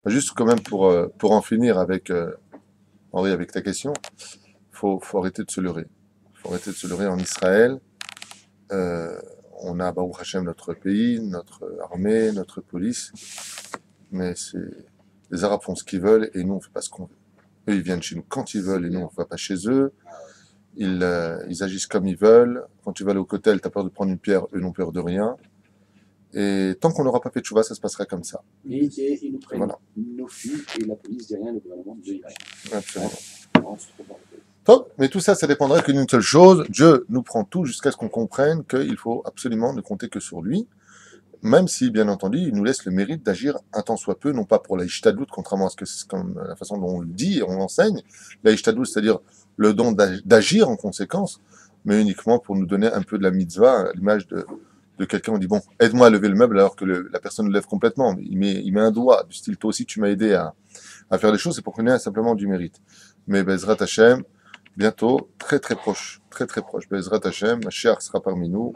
Juste quand même pour en finir avec, Henri, avec ta question, faut arrêter de se leurrer. Faut arrêter de se leurrer en Israël. euh, on a, Baruch Hashem, notre pays, notre armée, notre police, mais les Arabes font ce qu'ils veulent et nous on fait pas ce qu'on veut. Eux ils viennent chez nous quand ils veulent et nous on va pas chez eux. Ils agissent comme ils veulent. Quand tu vas aller au cotel, t'as peur de prendre une pierre, eux n'ont peur de rien. Et tant qu'on n'aura pas fait de chouva, ça se passera comme ça. Ils nous prennent Voilà, nos filles et la police dit rien, le gouvernement dit rien. absolument. On se trouve dans le pays. Top. Mais tout ça, ça dépendrait que d'une seule chose. Dieu nous prend tout jusqu'à ce qu'on comprenne qu'il faut absolument ne compter que sur lui. Même si, bien entendu, il nous laisse le mérite d'agir un tant soit peu, non pas pour la ishtadlout, contrairement à ce que c'est comme la façon dont on le dit et on l'enseigne. La ishtadlout, c'est-à-dire le don d'agir en conséquence, mais uniquement pour nous donner un peu de la mitzvah, à l'image de quelqu'un, on dit, bon, aide-moi à lever le meuble, alors que la personne le lève complètement. Il met un doigt, du style, toi aussi, tu m'as aidé à faire les choses, c'est pour qu'on ait simplement du mérite. Mais Bezrat Hashem, bientôt, très très proche, très très proche. Bezrat Hashem, Mashiach sera parmi nous.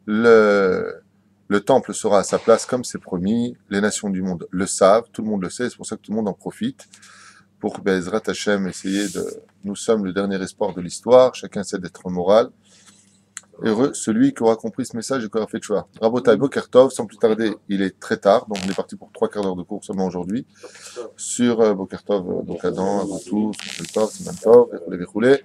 Le, le temple sera à sa place comme c'est promis. Les nations du monde le savent, tout le monde le sait, c'est pour ça que tout le monde en profite. Pour Bezrat Hashem essayer de... Nous sommes le dernier espoir de l'histoire, chacun essaie d'être moral. Heureux celui qui aura compris ce message et qui aura fait choix. Rabotai Boker Tov, sans plus tarder, il est très tard, donc on est parti pour 3/4 d'heure de cours seulement aujourd'hui, sur Boker Tov, donc Adam, avant tout, Tov, Siman Tov, Verroulé.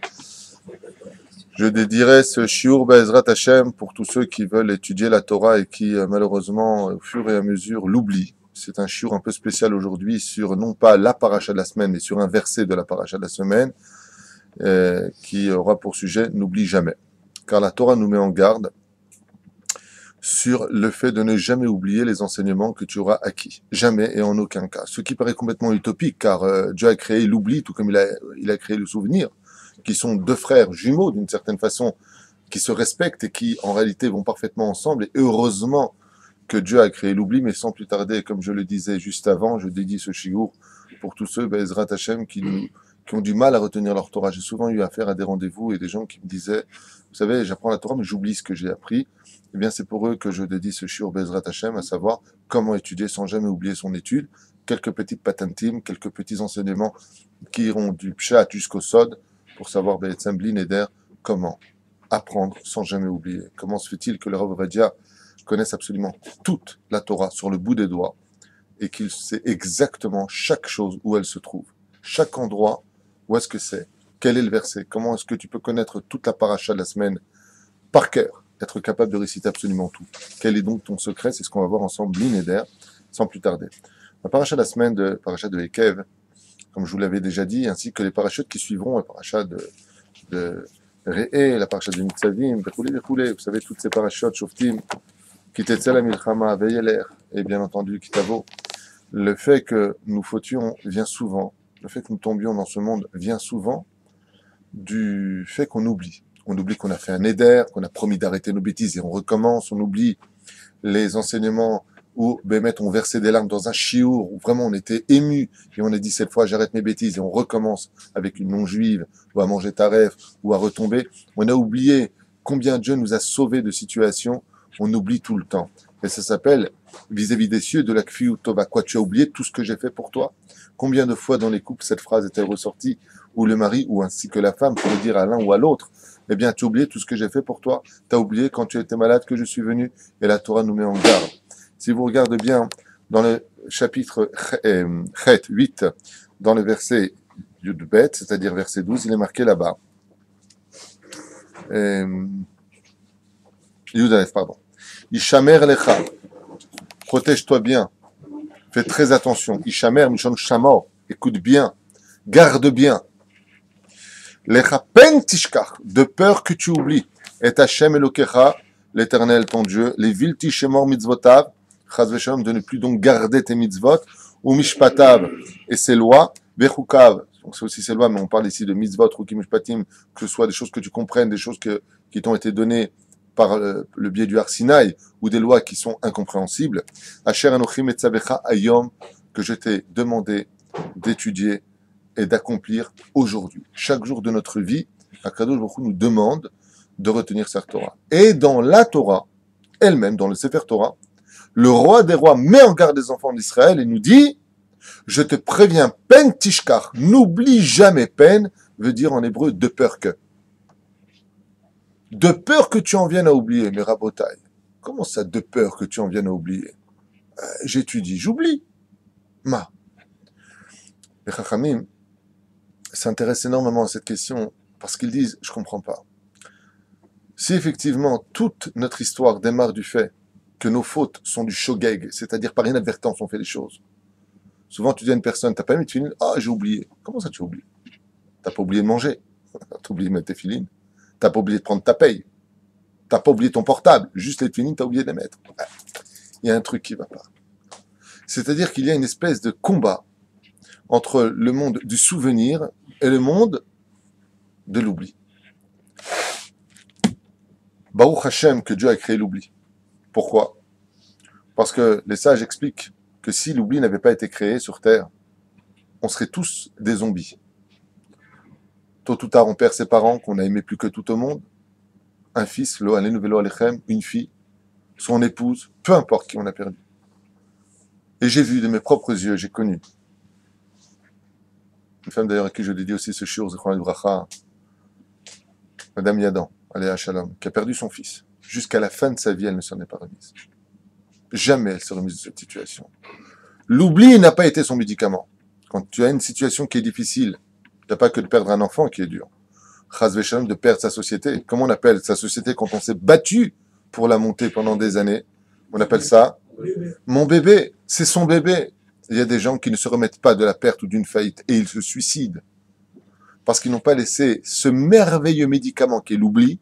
Je dédierai ce shiur Be'ezrat Hashem pour tous ceux qui veulent étudier la Torah et qui, malheureusement, au fur et à mesure, l'oublient. C'est un shiur un peu spécial aujourd'hui sur, non pas la paracha de la semaine, mais sur un verset de la paracha de la semaine, qui aura pour sujet « N'oublie jamais ». Car la Torah nous met en garde sur le fait de ne jamais oublier les enseignements que tu auras acquis. Jamais et en aucun cas. Ce qui paraît complètement utopique, car Dieu a créé l'oubli, tout comme il a créé le souvenir, qui sont deux frères jumeaux d'une certaine façon, qui se respectent et qui en réalité vont parfaitement ensemble. Et heureusement que Dieu a créé l'oubli, mais sans plus tarder, comme je le disais juste avant, je dédie ce shiur pour tous ceux, Bezrat Hashem, qui ont du mal à retenir leur Torah. J'ai souvent eu affaire à des rendez-vous et des gens qui me disaient, vous savez, j'apprends la Torah, mais j'oublie ce que j'ai appris. Eh bien, c'est pour eux que je dédie ce shiur Bezrat Hashem, à savoir comment étudier sans jamais oublier son étude. Quelques petites patantim, quelques petits enseignements qui iront du pshat jusqu'au sod, pour savoir, Be'etzem Bli Neder, comment apprendre sans jamais oublier. Comment se fait-il que le Rav Ovadia connaisse absolument toute la Torah sur le bout des doigts et qu'il sait exactement chaque chose où elle se trouve, chaque endroit, où est-ce que c'est, quel est le verset, comment est-ce que tu peux connaître toute la paracha de la semaine par cœur, être capable de réciter absolument tout. Quel est donc ton secret? C'est ce qu'on va voir ensemble, Bli Neder, sans plus tarder. La paracha de la semaine, paracha de Ekev, comme je vous l'avais déjà dit, ainsi que les parachutes qui suivront, la paracha de Re'e, la paracha de Nitzavim, vous savez, toutes ces parachutes, Shoftim, Kitetzel Milchama, Veyeler, et bien entendu, Kitavo. Le fait que nous fautions vient souvent, le fait que nous tombions dans ce monde vient souvent du fait qu'on oublie. On oublie qu'on a fait un éder, qu'on a promis d'arrêter nos bêtises et on recommence, on oublie les enseignements où Bémet on versé des larmes dans un chiour, où vraiment on était ému, et on a dit cette fois j'arrête mes bêtises, et on recommence avec une non-juive, ou à manger taref, ou à retomber. On a oublié combien Dieu nous a sauvés de situations, on oublie tout le temps. Et ça s'appelle, vis-à-vis des cieux, de la kfiou tova. Quoi, tu as oublié tout ce que j'ai fait pour toi? Combien de fois dans les couples cette phrase est-elle ressortie, où le mari, ou ainsi que la femme, pourrait dire à l'un ou à l'autre, eh bien, tu as oublié tout ce que j'ai fait pour toi. Tu as oublié quand tu étais malade que je suis venu, et la Torah nous met en garde. Si vous regardez bien dans le chapitre 8, dans le verset Yudbet, c'est-à-dire verset 12, il est marqué là-bas. Yudalef, pardon. Ishamer lecha. Protège-toi bien. Fais très attention. Ishamer, mishon shamor. Écoute bien. Garde bien. Lecha pen tishkach. De peur que tu oublies. Et Hashem Elokecha, l'Éternel ton Dieu, les villes tishemor mitzvotav, chaz v'shalom, de ne plus donc garder tes mitzvot, ou mishpatav, et ses lois, vechukav, donc c'est aussi ses lois, mais on parle ici de mitzvot, rukim mishpatim, que ce soit des choses que tu comprennes, des choses qui t'ont été données par le biais du Har Sinaï, ou des lois qui sont incompréhensibles, asher anochim et tzavecha ayom, que je t'ai demandé d'étudier et d'accomplir aujourd'hui. Chaque jour de notre vie, Akadosh Baruch Hu nous demande de retenir sa Torah. Et dans la Torah, elle-même, dans le Sefer Torah, le roi des rois met en garde les enfants d'Israël et nous dit Je te préviens, peine tishkar, n'oublie jamais, peine veut dire en hébreu de peur que. De peur que tu en viennes à oublier, mes rabotailles. Comment ça, de peur que tu en viennes à oublier? J'étudie, j'oublie. Ma. Les Chachamim s'intéressent énormément à cette question parce qu'ils disent, je comprends pas. Si effectivement toute notre histoire démarre du fait que nos fautes sont du shogeg, c'est-à-dire par inadvertance on fait des choses. Souvent tu dis à une personne, t'as pas mis de filines? Ah, j'ai oublié. Comment ça tu as oublié? T'as pas oublié de manger, t'as oublié de mettre tes filines, t'as pas oublié de prendre ta paye, t'as pas oublié ton portable, juste les filines t'as oublié de les mettre. Il y a un truc qui va pas. C'est-à-dire qu'il y a une espèce de combat entre le monde du souvenir et le monde de l'oubli. Baruch Hashem que Dieu a créé l'oubli. Pourquoi? Parce que les sages expliquent que si l'oubli n'avait pas été créé sur Terre, on serait tous des zombies. Tôt ou tard, on perd ses parents qu'on a aimé plus que tout au monde. Un fils, lo alenu velo alechem, une fille, son épouse, peu importe qui on a perdu. Et j'ai vu de mes propres yeux, j'ai connu. Une femme d'ailleurs à qui je dédie aussi ce shiur, Zichron Bracha, Madame Yadan, aléa Shalom, qui a perdu son fils. Jusqu'à la fin de sa vie, elle ne s'en est pas remise. Jamais elle s'est remise de cette situation. L'oubli n'a pas été son médicament. Quand tu as une situation qui est difficile, il n'y a pas que de perdre un enfant qui est dur. Chas v'shalom, de perdre sa société. Comment on appelle sa société quand on s'est battu pour la monter pendant des années? On appelle ça mon bébé. C'est son bébé. Il y a des gens qui ne se remettent pas de la perte ou d'une faillite et ils se suicident parce qu'ils n'ont pas laissé ce merveilleux médicament qui est l'oubli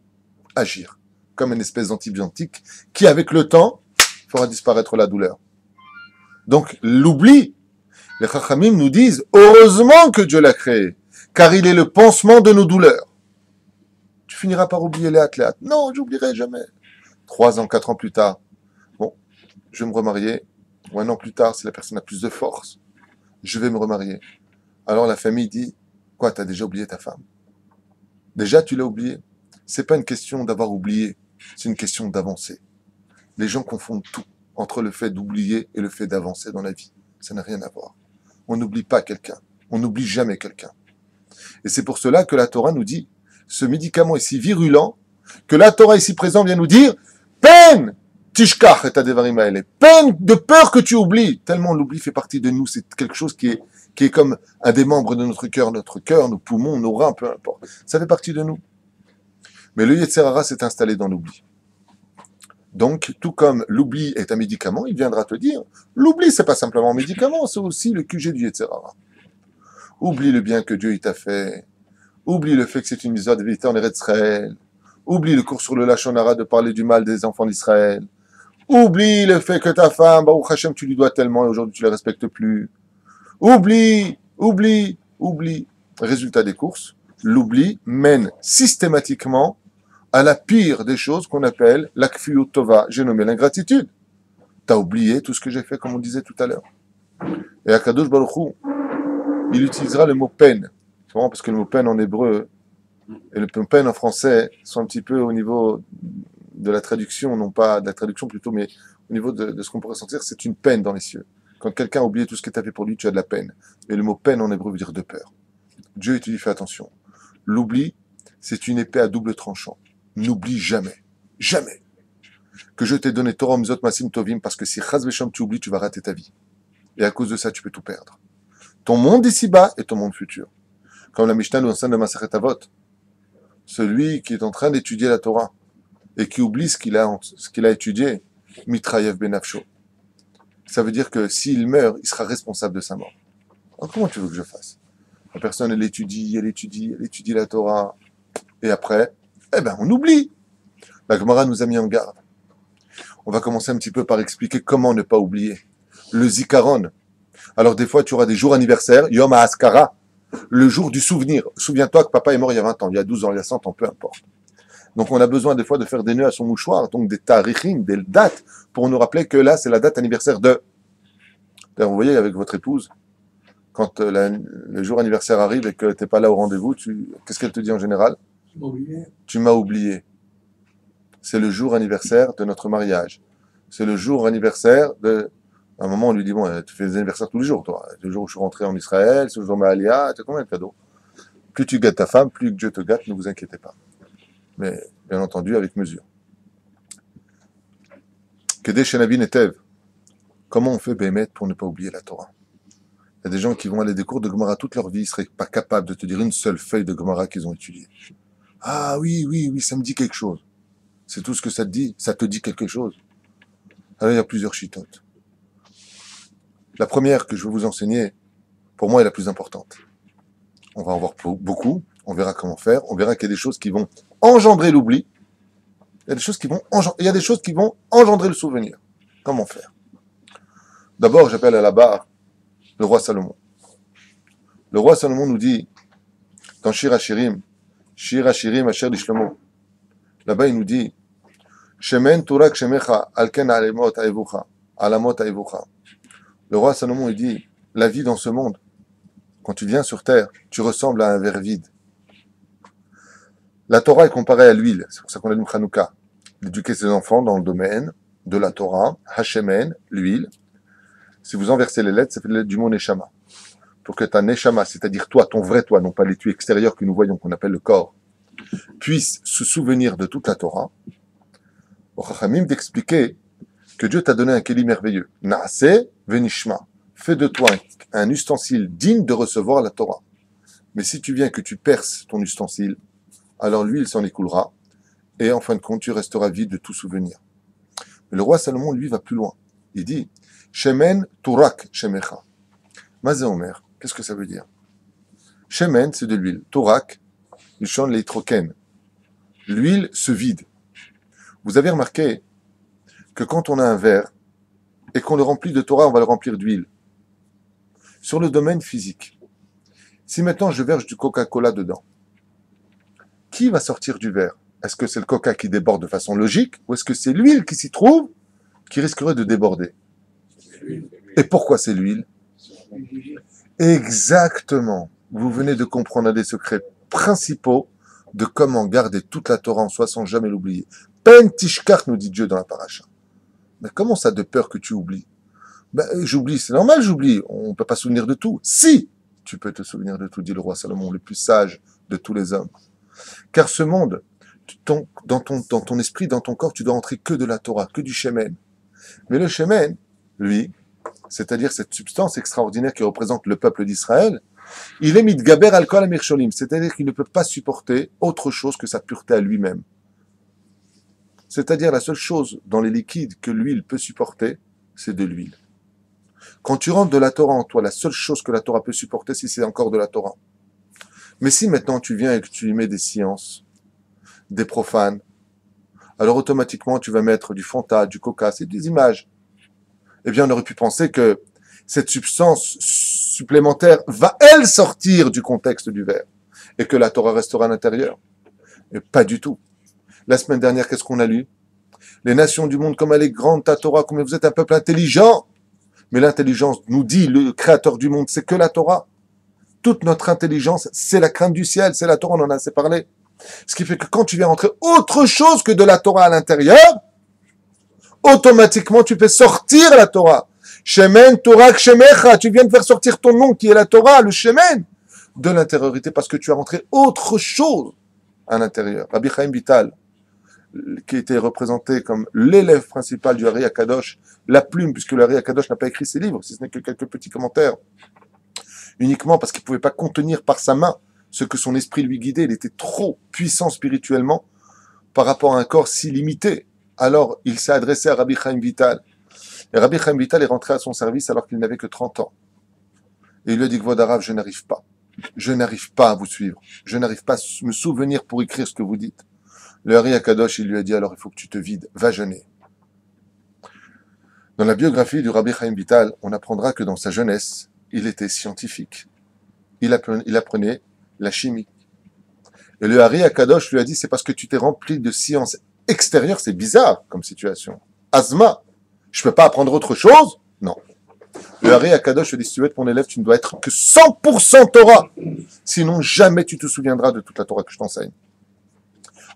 agir comme une espèce d'antibiotique qui, avec le temps, fera disparaître la douleur. Donc, l'oubli, les Chachamim nous disent, heureusement que Dieu l'a créé, car il est le pansement de nos douleurs. Tu finiras par oublier les athlètes. Non, j'oublierai jamais. 3 ans, 4 ans plus tard, bon, je vais me remarier. Ou 1 an plus tard, si la personne a plus de force, je vais me remarier. Alors la famille dit, quoi, t'as déjà oublié ta femme? Déjà, tu l'as oublié. C'est pas une question d'avoir oublié, c'est une question d'avancer. Les gens confondent tout entre le fait d'oublier et le fait d'avancer dans la vie. Ça n'a rien à voir. On n'oublie pas quelqu'un. On n'oublie jamais quelqu'un. Et c'est pour cela que la Torah nous dit, ce médicament est si virulent, que la Torah ici présente vient nous dire, peine, tishkach et adevarim haele, peine de peur que tu oublies. Tellement l'oubli fait partie de nous, c'est quelque chose qui est comme un des membres de notre cœur, nos poumons, nos reins, peu importe. Ça fait partie de nous. Mais le Yetzer Hara s'est installé dans l'oubli. Donc, tout comme l'oubli est un médicament, il viendra te dire, l'oubli, c'est pas simplement un médicament, c'est aussi le QG du Yetzer Hara. Oublie le bien que Dieu il t'a fait. Oublie le fait que c'est une mitzvah de vérité en Eretz Israël. Oublie le cours sur le Lachon Hara de parler du mal des enfants d'Israël. Oublie le fait que ta femme, Baruch Hashem, tu lui dois tellement et aujourd'hui tu ne la respectes plus. Oublie. Résultat des courses, l'oubli mène systématiquement à la pire des choses qu'on appelle l'akfiyut tova, j'ai nommé l'ingratitude. T'as oublié tout ce que j'ai fait, comme on disait tout à l'heure. Et Akadosh Baruch Hu, il utilisera le mot peine. C'est vraiment parce que le mot peine en hébreu et le mot peine en français sont un petit peu au niveau de la traduction, non pas de la traduction plutôt, mais au niveau de ce qu'on pourrait sentir, c'est une peine dans les cieux. Quand quelqu'un a oublié tout ce que tu as fait pour lui, tu as de la peine. Et le mot peine en hébreu veut dire de peur. Dieu te dit, fais attention. L'oubli, c'est une épée à double tranchant. N'oublie jamais, jamais, que je t'ai donné Torah Mizot Masim Tovim, parce que si Chaz Vesham tu oublies, tu vas rater ta vie. Et à cause de ça, tu peux tout perdre. Ton monde ici-bas et ton monde futur. Comme la Mishnah nous enseigne de Masechet Avot. Celui qui est en train d'étudier la Torah et qui oublie ce qu'il a étudié, Mitrayev Benafsho. Ça veut dire que s'il meurt, il sera responsable de sa mort. Alors comment tu veux que je fasse? La personne, elle étudie la Torah, et après, on oublie. La Gemara nous a mis en garde. On va commencer un petit peu par expliquer comment ne pas oublier. Le Zikaron. Alors des fois, tu auras des jours anniversaires, Yom HaAskara, le jour du souvenir. Souviens-toi que papa est mort il y a 20 ans, il y a 12 ans, il y a 100 ans, peu importe. Donc on a besoin des fois de faire des nœuds à son mouchoir, donc des tarichim, des dates, pour nous rappeler que là, c'est la date anniversaire de... D'ailleurs, vous voyez, avec votre épouse, quand le jour anniversaire arrive et que tu n'es pas là au rendez-vous, qu'est-ce qu'elle te dit en général? Tu m'as oublié. C'est le jour anniversaire de notre mariage. C'est le jour anniversaire de À un moment, on lui dit, bon, tu fais des anniversaires tous les jours, toi. Le jour où je suis rentré en Israël, ce jour où Alia, tu as combien de cadeaux? Plus tu gâtes ta femme, plus Dieu te gâte, ne vous inquiétez pas. Mais, bien entendu, avec mesure. Kedé Shenabi Netev. Comment on fait Bémet pour ne pas oublier la Torah? Il y a des gens qui vont aller des cours de Gemara toute leur vie, ils ne seraient pas capables de te dire une seule feuille de Gemara qu'ils ont étudiée. Ah oui, oui, oui, ça me dit quelque chose. C'est tout ce que ça te dit. Ça te dit quelque chose. Alors il y a plusieurs chitotes. La première que je vais vous enseigner, pour moi, est la plus importante. On va en voir beaucoup, on verra comment faire, on verra qu'il y a des choses qui vont engendrer l'oubli, il y a des choses qui vont engendrer le souvenir. Comment faire? D'abord, j'appelle à la barre le roi Salomon. Le roi Salomon nous dit, dans Shir HaShirim Asher Lishlomo, là-bas il nous dit, Shemen Turak Shemecha Alken Alamot Aevucha. Le roi Salomon il dit, la vie dans ce monde, quand tu viens sur terre, tu ressembles à un verre vide. La Torah est comparée à l'huile, c'est pour ça qu'on allume Hanouka. D'éduquer ses enfants dans le domaine de la Torah, Hashemen, l'huile. Si vous inversez les lettres, ça fait les lettres du mot Neshama. Pour que ta Neshama, c'est-à-dire toi, ton vrai toi, non pas l'étui extérieur que nous voyons, qu'on appelle le corps, puisse se souvenir de toute la Torah, au Chachamim d'expliquer que Dieu t'a donné un kéli merveilleux. Naase venishma. Fais de toi un ustensile digne de recevoir la Torah. Mais si tu viens que tu perces ton ustensile, alors l'huile s'en écoulera, et en fin de compte, tu resteras vide de tout souvenir. Mais le roi Salomon, lui, va plus loin. Il dit, Shemen Turak Shemecha. Mazé Omer, qu'est-ce que ça veut dire? Shemen, c'est de l'huile. Turak, il chante les troken. L'huile se vide. Vous avez remarqué que quand on a un verre et qu'on le remplit de Torah, on va le remplir d'huile. Sur le domaine physique, si maintenant je verse du Coca-Cola dedans, qui va sortir du verre? Est-ce que c'est le Coca qui déborde de façon logique ou est-ce que c'est l'huile qui s'y trouve qui risquerait de déborder? Et pourquoi c'est l'huile? Exactement. Vous venez de comprendre un des secrets principaux de comment garder toute la Torah en soi sans jamais l'oublier. Pen tishkach, nous dit Dieu dans la paracha. Mais comment ça de peur que tu oublies? J'oublie, c'est normal, j'oublie. On ne peut pas se souvenir de tout. Si tu peux te souvenir de tout, dit le roi Salomon, le plus sage de tous les hommes. Car ce monde, dans ton esprit, dans ton corps, tu dois entrer que de la Torah, que du Shemen. Mais le Shemen, lui, c'est-à-dire cette substance extraordinaire qui représente le peuple d'Israël, il est mitgaber alcool amircholim, c'est-à-dire qu'il ne peut pas supporter autre chose que sa pureté à lui-même. C'est-à-dire la seule chose dans les liquides que l'huile peut supporter, c'est de l'huile. Quand tu rentres de la Torah en toi, la seule chose que la Torah peut supporter, c'est encore de la Torah. Mais si maintenant tu viens et que tu y mets des sciences, des profanes, alors automatiquement tu vas mettre du Fanta, du Coca, c'est des images. Eh bien on aurait pu penser que cette substance supplémentaire va elle sortir du contexte du verre et que la Torah restera à l'intérieur. Mais pas du tout. La semaine dernière, qu'est-ce qu'on a lu? Les nations du monde, comme elle est grande, ta Torah, comme vous êtes un peuple intelligent. Mais l'intelligence, nous dit le créateur du monde, c'est que la Torah. Toute notre intelligence, c'est la crainte du ciel, c'est la Torah, on en a assez parlé. Ce qui fait que quand tu viens rentrer autre chose que de la Torah à l'intérieur, automatiquement tu fais sortir la Torah. Shemen, Torah, Shemecha, tu viens de faire sortir ton nom qui est la Torah, le Shemen, de l'intériorité parce que tu as rentré autre chose à l'intérieur. Rabbi Chaim Vital, qui était représenté comme l'élève principal du Ari Akadosh, la plume, puisque le Ari Akadosh n'a pas écrit ses livres, si ce n'est que quelques petits commentaires, uniquement parce qu'il ne pouvait pas contenir par sa main ce que son esprit lui guidait. Il était trop puissant spirituellement par rapport à un corps si limité. Alors, il s'est adressé à Rabbi Chaim Vital. Et Rabbi Chaim Vital est rentré à son service alors qu'il n'avait que 30 ans. Et il lui a dit, Kvod Harav, je n'arrive pas. Je n'arrive pas à vous suivre. Je n'arrive pas à me souvenir pour écrire ce que vous dites. Le Ari Akadosh, il lui a dit, alors il faut que tu te vides. Va jeûner. Dans la biographie du Rabbi Chaim Vital, on apprendra que dans sa jeunesse, il était scientifique. Il apprenait la chimie. Et le Ari Akadosh lui a dit, c'est parce que tu t'es rempli de sciences extérieures, c'est bizarre comme situation. Asma, je peux pas apprendre autre chose? Non. Le Ari Akadosh lui a dit, si tu veux être mon élève, tu ne dois être que 100% Torah. Sinon, jamais tu te souviendras de toute la Torah que je t'enseigne.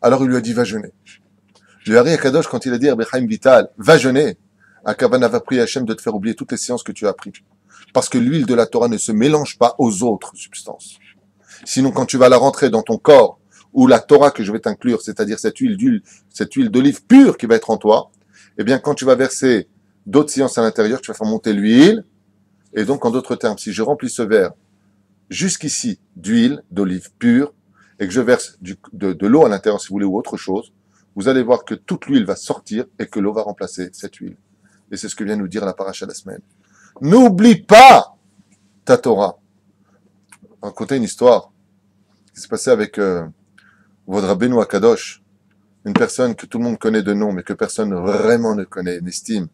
Alors il lui a dit, va jeûner. Le Ari Akadosh, quand il a dit à Rabbi Chaim Vital, va jeûner, Akavana va prier Hachem de te faire oublier toutes les séances que tu as apprises. Parce que l'huile de la Torah ne se mélange pas aux autres substances. Sinon, quand tu vas la rentrer dans ton corps, ou la Torah que je vais t'inclure, c'est-à-dire cette huile d'olive pure qui va être en toi, eh bien, quand tu vas verser d'autres séances à l'intérieur, tu vas faire monter l'huile. Et donc, en d'autres termes, si je remplis ce verre jusqu'ici d'huile d'olive pure, et que je verse de l'eau à l'intérieur, si vous voulez, ou autre chose, vous allez voir que toute l'huile va sortir et que l'eau va remplacer cette huile. Et c'est ce que vient nous dire la paracha de la semaine. N'oublie pas ta Torah. On va raconter une histoire qui s'est passée avec votre Rabbeinu Akadosh, une personne que tout le monde connaît de nom, mais que personne vraiment ne connaît, n'estime,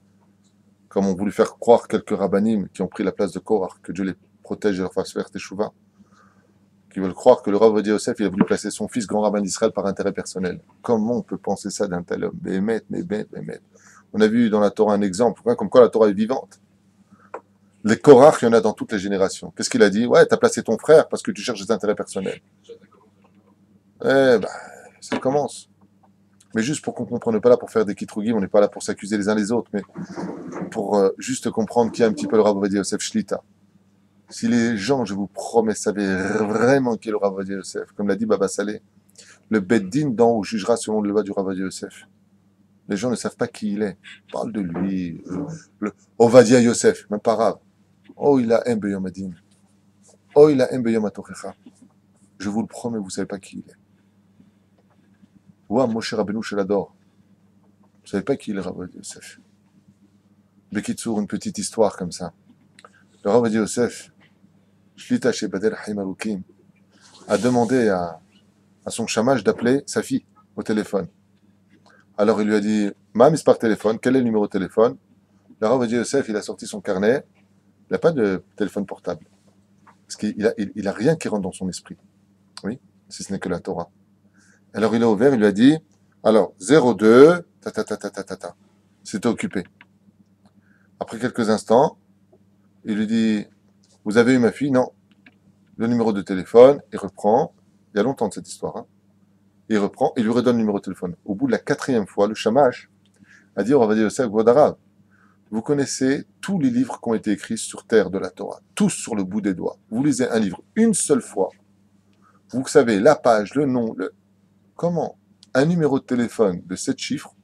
comme ont voulu faire croire quelques rabbanim qui ont pris la place de Korach, que Dieu les protège et leur fasse faire teshuva, qui veulent croire que le Rav Ovadia Yosef, il a voulu placer son fils grand rabbin d'Israël par intérêt personnel. Comment on peut penser ça d'un tel homme? Bémet. On a vu dans la Torah un exemple, comme quoi la Torah est vivante. Les Korach, il y en a dans toutes les générations. Qu'est-ce qu'il a dit? Ouais, t'as placé ton frère parce que tu cherches des intérêts personnels. Ça commence. Mais juste pour qu'on comprenne, pas là pour faire des kitrouguim, on n'est pas là pour s'accuser les uns les autres, mais pour juste comprendre qui est un petit peu le Rav Ovadia Yosef Shlita. Si les gens, je vous promets, savaient vraiment qui est le Rav Ovadia Yosef, comme l'a dit Baba Saleh, le Beddin d'en haut jugera selon le loi du Rav Ovadia Yosef. Les gens ne savent pas qui il est. On parle de lui, le Ovadia Yosef, même pas grave. Oh, il a un beyom adin. Oh, il a un beyom atochecha. Je vous le promets, vous ne savez pas qui il est. Ouah, Moshe Rabbeinu Shelador. Vous ne savez pas qui est le Rav Ovadia Yosef. Bekitsour, une petite histoire comme ça. Le Rav Ovadia Yosef, Shlita chez Badel Haïm Alukim, a demandé à son chamage d'appeler sa fille au téléphone. Alors il lui a dit, Mam, par téléphone, quel est le numéro de téléphone? Le Rav Ovadia Yosef, il a sorti son carnet, il n'a pas de téléphone portable. Parce qu'il a rien qui rentre dans son esprit. Oui, si ce n'est que la Torah. Alors il a ouvert, il lui a dit, alors 02, c'était occupé. Après quelques instants, il lui dit, vous avez eu ma fille? Non. Le numéro de téléphone, il reprend, il y a longtemps de cette histoire, hein. Il reprend, il lui redonne le numéro de téléphone. Au bout de la 4e fois, le shamash a dit, on va dire ça, Gvodarav, vous connaissez tous les livres qui ont été écrits sur terre de la Torah, tous sur le bout des doigts. Vous lisez un livre une seule fois, vous savez la page, le nom, comment un numéro de téléphone de 7 chiffres,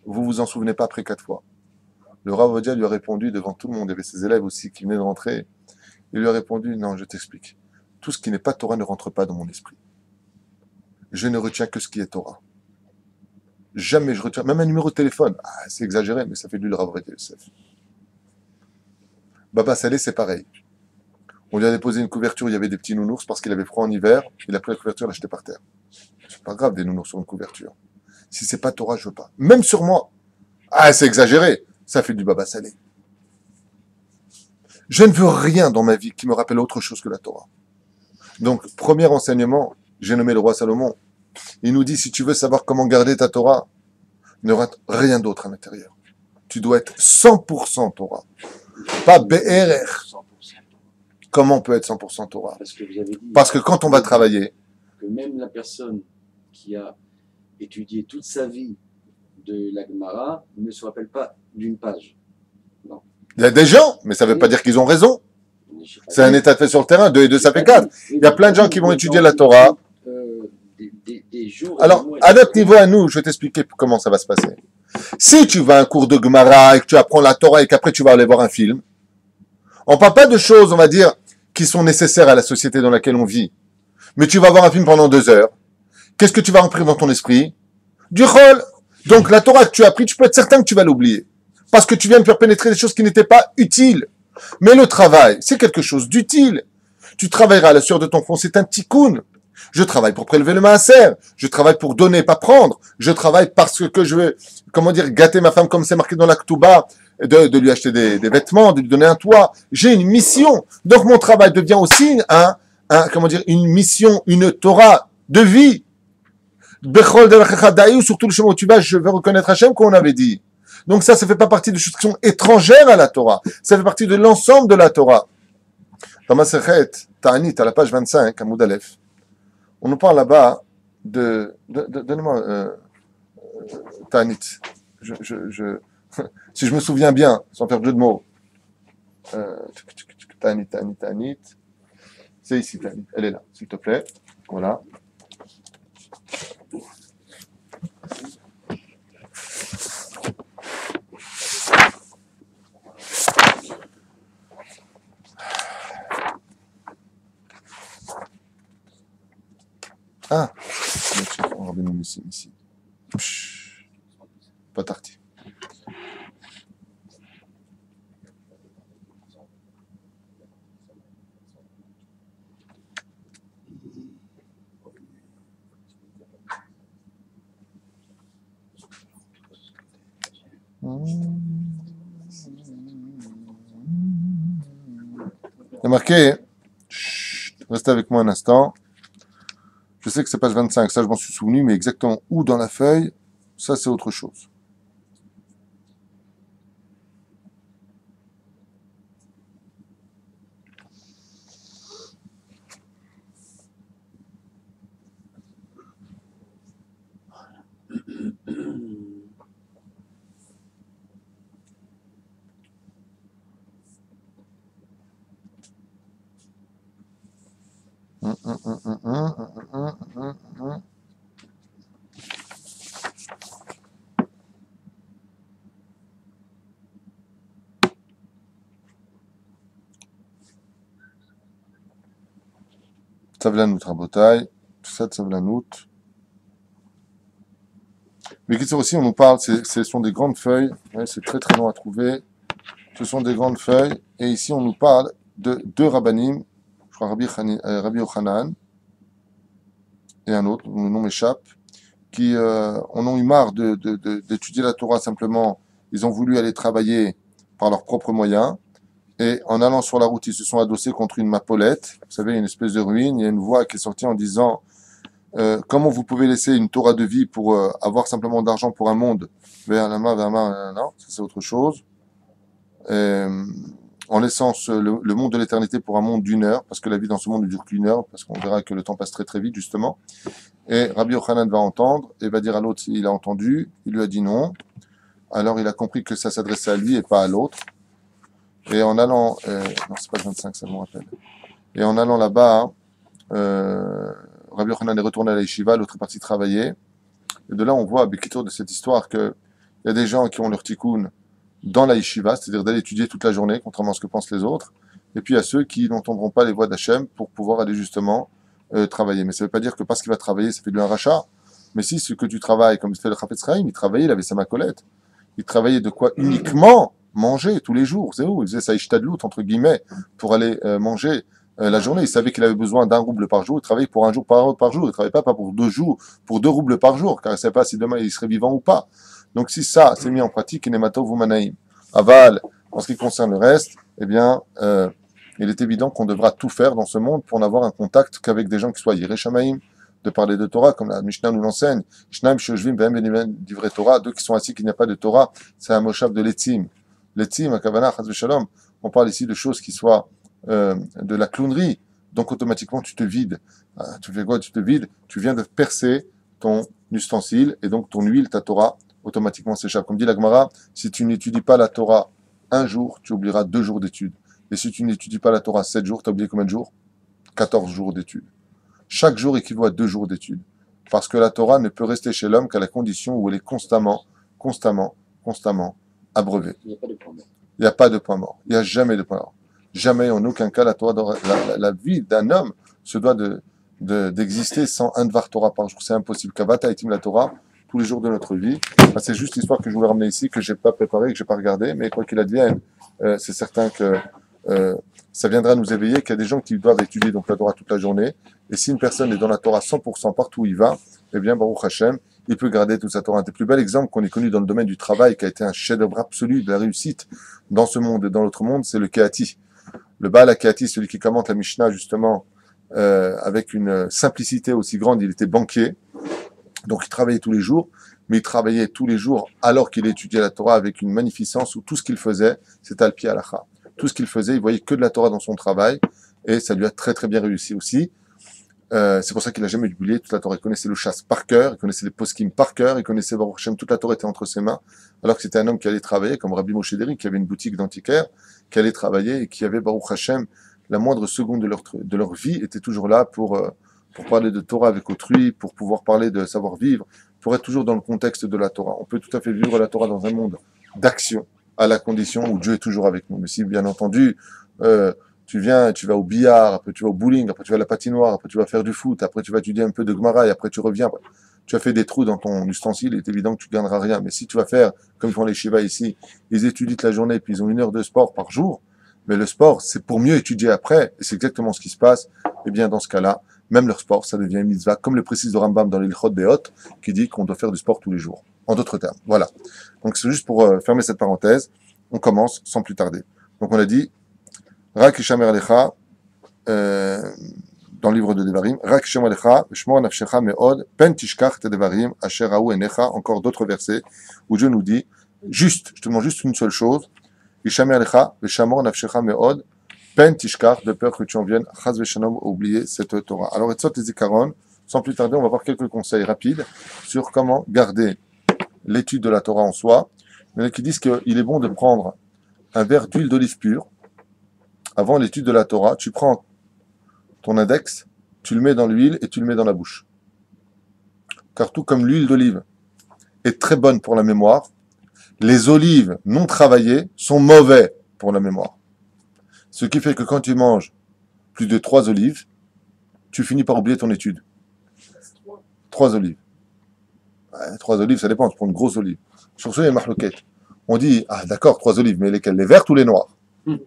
vous vous en souvenez pas après 4 fois. Le Rav Ovadia lui a répondu devant tout le monde, il y avait ses élèves aussi qui venaient de rentrer. Il lui a répondu, non, je t'explique. Tout ce qui n'est pas Torah ne rentre pas dans mon esprit. Je ne retiens que ce qui est Torah. Jamais je retiens, même un numéro de téléphone. Ah, c'est exagéré, mais ça fait de lui le Rav Ovadia Yosef. Baba Saleh, c'est pareil. On lui a déposé une couverture, il y avait des petits nounours parce qu'il avait froid en hiver. Il a pris la couverture, il l'a jeté par terre. C'est pas grave, des nounours sur une couverture. Si c'est pas Torah, je veux pas. Même sur moi. Ah, c'est exagéré. Ça fait du Baba Saleh. Je ne veux rien dans ma vie qui me rappelle autre chose que la Torah. Donc, premier enseignement, j'ai nommé le roi Salomon. Il nous dit, si tu veux savoir comment garder ta Torah, ne rate rien d'autre à l'intérieur. Tu dois être 100% Torah. Pas BRR. 100%. Comment on peut être 100% Torah? Parce que vous avez dit. Parce que quand on va travailler, que même la personne qui a étudié toute sa vie de la Gemara ne se rappelle pas d'une page. Non. il y a des gens, mais ça ne veut pas dire qu'ils ont raison. C'est un état de fait sur le terrain, 2 et 2 ça fait 4. Il y a plein de gens qui vont étudier la Torah. Alors, à notre niveau, à nous, je vais t'expliquer comment ça va se passer. Si tu vas à un cours de Gemara et que tu apprends la Torah et qu'après tu vas aller voir un film, on ne parle pas de choses, on va dire, qui sont nécessaires à la société dans laquelle on vit. Mais tu vas voir un film pendant 2 heures. Qu'est-ce que tu vas remplir dans ton esprit? Du chol. Donc la Torah que tu as appris, tu peux être certain que tu vas l'oublier. Parce que tu viens de faire pénétrer des choses qui n'étaient pas utiles. Mais le travail, c'est quelque chose d'utile. Tu travailleras à la sueur de ton front, c'est un tikkun. Je travaille pour prélever le maaser. Je travaille pour donner, pas prendre. Je travaille parce que je veux, gâter ma femme comme c'est marqué dans la Ketouba, de lui acheter des vêtements, de lui donner un toit. J'ai une mission. Donc mon travail devient aussi une mission, une Torah de vie. Bechol de surtout le chemin où tu vas, je veux reconnaître Hachem, comme on avait dit. Donc ça fait pas partie de choses qui sont étrangères à la Torah. Ça fait partie de l'ensemble de la Torah. Dans ma Sechet, Ta'anit, à la page 25, à Moud Aleph, on nous parle là-bas donnez-moi Ta'anit. Si je me souviens bien, sans faire de jeu de mots. Tanit. C'est ici, Tanit. Elle est là, s'il te plaît. Voilà. Ah, on va nous ici. Pas tarti. Il y a marqué, restez avec moi un instant. Je sais que c'est page 25, ça je m'en suis souvenu, mais exactement où dans la feuille, ça c'est autre chose. Tsavlanout Rabotai, tout ça Tsavlanout. Mais qui aussi, on nous parle, ce sont des grandes feuilles, ouais, c'est très très long à trouver. Ce sont des grandes feuilles, et ici on nous parle de deux rabbanim, je crois Rabbi Yochanan, et un autre, dont le nom m'échappe, qui en ont eu marre d'étudier la Torah simplement. Ils ont voulu aller travailler par leurs propres moyens. Et en allant sur la route, ils se sont adossés contre une mappolette. Vous savez, une espèce de ruine. Il y a une voix qui est sortie en disant comment vous pouvez laisser une Torah de vie pour avoir simplement d'argent pour un monde vers la main, non, ça c'est autre chose. En laissant le monde de l'éternité pour un monde d'une heure, parce que la vie dans ce monde ne dure qu'une heure, parce qu'on verra que le temps passe très très vite justement. Et Rabbi Yochanan va entendre et va dire à l'autre s'il a entendu. Il lui a dit non. Alors il a compris que ça s'adressait à lui et pas à l'autre. Et en allant, non c'est pas 25, ça me rappelle. Et en allant là-bas, Rabbi Yochanan est retourné à la yeshiva, l'autre est parti travailler. Et de là on voit, Bekito, de cette histoire, que il y a des gens qui ont leur tikkun dans la yeshiva, c'est-à-dire d'aller étudier toute la journée, contrairement à ce que pensent les autres. Et puis il y a ceux qui n'entendront pas les voix d'Hachem pour pouvoir aller justement travailler. Mais ça ne veut pas dire que parce qu'il va travailler, ça fait de lui un rachat. Mais si ce que tu travailles, comme il fait le Chafetz Chaim, il travaillait, il avait sa macolette. Il travaillait de quoi uniquement manger tous les jours. C'est où il faisait sa ishtadlout, entre guillemets, pour aller manger la journée. Il savait qu'il avait besoin d'un rouble par jour. Il travaillait pour un jour par jour. Il ne travaillait pas pour 2 jours, pour 2 roubles par jour, car il ne savait pas si demain il serait vivant ou pas. Donc si ça, c'est mis en pratique, Inematov ou Manaïm. Aval, en ce qui concerne le reste, eh bien, il est évident qu'on devra tout faire dans ce monde pour n'avoir un contact qu'avec des gens qui soient Yereshamaïm, de parler de Torah, comme la Mishnah nous l'enseigne. Shnaim Shoshvim Ve'em d'ivre Torah, 2 qui sont assis qu'il n'y a pas de Torah, c'est un moshav de l'etzim. L'etzim, à Kavanah, Chaz V'Shalom, on parle ici de choses qui soient de la clownerie, donc automatiquement tu te vides. Tu fais quoi? Tu te vides, tu viens de percer ton ustensile, et donc ton huile, ta Torah, automatiquement s'échappe. Comme dit la Gemara, si tu n'étudies pas la Torah un jour, tu oublieras 2 jours d'études. Et si tu n'étudies pas la Torah 7 jours, tu as oublié combien de jours? 14 jours d'études. Chaque jour équivaut à 2 jours d'études. Parce que la Torah ne peut rester chez l'homme qu'à la condition où elle est constamment abreuvée. Il n'y a pas de point mort. Il n'y a pas de point mort. Il n'y a jamais de point mort. Jamais, en aucun cas, la Torah, la vie d'un homme se doit d'exister sans un dvar Torah par jour. C'est impossible. Kavata etim la Torah tous les jours de notre vie. Enfin, c'est juste l'histoire que je voulais ramener ici, que j'ai pas préparée, que j'ai pas regardée, mais quoi qu'il advienne, c'est certain que ça viendra nous éveiller qu'il y a des gens qui doivent étudier donc la Torah toute la journée. Et si une personne est dans la Torah 100% partout où il va, eh bien, Baruch Hashem, il peut garder toute sa Torah. Un des plus bels exemples qu'on ait connu dans le domaine du travail, qui a été un chef-d'œuvre absolu de la réussite dans ce monde et dans l'autre monde, c'est le Kehati. Le Baal HaKehati, celui qui commente la Mishnah justement avec une simplicité aussi grande, il était banquier, donc il travaillait tous les jours, mais il travaillait tous les jours alors qu'il étudiait la Torah avec une magnificence où tout ce qu'il faisait, c'était al-pi halacha. Tout ce qu'il faisait, il voyait que de la Torah dans son travail, et ça lui a très très bien réussi aussi. C'est pour ça qu'il n'a jamais oublié toute la Torah. Il connaissait le chasse par cœur, il connaissait les poskim par cœur, il connaissait Baruch Hashem, toute la Torah était entre ses mains, alors que c'était un homme qui allait travailler, comme Rabbi Moshe Deri, qui avait une boutique d'antiquaire, qui allait travailler et qui avait Baruch Hashem, la moindre seconde de leur vie était toujours là pour parler de Torah avec autrui, pour pouvoir parler de savoir-vivre, pour être toujours dans le contexte de la Torah. On peut tout à fait vivre la Torah dans un monde d'action, à la condition où Dieu est toujours avec nous. Mais si, bien entendu, tu vas au billard, après tu vas au bowling, après tu vas à la patinoire, après tu vas faire du foot, après tu vas étudier un peu de Gemara et après tu reviens. Tu as fait des trous dans ton ustensile, il est évident que tu gagneras rien. Mais si tu vas faire, comme font les Shiva ici, ils étudient toute la journée puis ils ont 1 heure de sport par jour, mais le sport, c'est pour mieux étudier après, et c'est exactement ce qui se passe. Et bien dans ce cas-là, même leur sport, ça devient une mitzvah, comme le précise le Rambam dans l'Ilchot Be'ot, qui dit qu'on doit faire du sport tous les jours. En d'autres termes, voilà. Donc c'est juste pour fermer cette parenthèse. On commence sans plus tarder. Donc on a dit, Rak Ishamer Alecha, dans le livre de Devarim, Rak Ishamer Alecha, Shmor Nafshecha Me'od, Pen Tishkach Te Devarim, Asher Raou Enecha, encore d'autres versets, où Dieu nous dit, juste, je te demande juste une seule chose, Ishamer Alecha, Shamor Nafshecha Me'od, Pen Tishkach, de peur que tu en viennes, Chaz Veshanom, oublier cette Torah. Alors, Etzot et Zikaron, sans plus tarder, on va voir quelques conseils rapides sur comment garder l'étude de la Torah en soi. Il y en a qui disent qu'il est bon de prendre un verre d'huile d'olive pure avant l'étude de la Torah. Tu prends ton index, tu le mets dans l'huile et tu le mets dans la bouche. Car tout comme l'huile d'olive est très bonne pour la mémoire, les olives non travaillées sont mauvais pour la mémoire. Ce qui fait que quand tu manges plus de 3 olives, tu finis par oublier ton étude. 3 olives. 3 olives, ça dépend, tu prends une grosse olive. Sur ce, il y a une marloquette. On dit, ah d'accord, 3 olives, mais lesquelles? Les vertes ou les noires? Il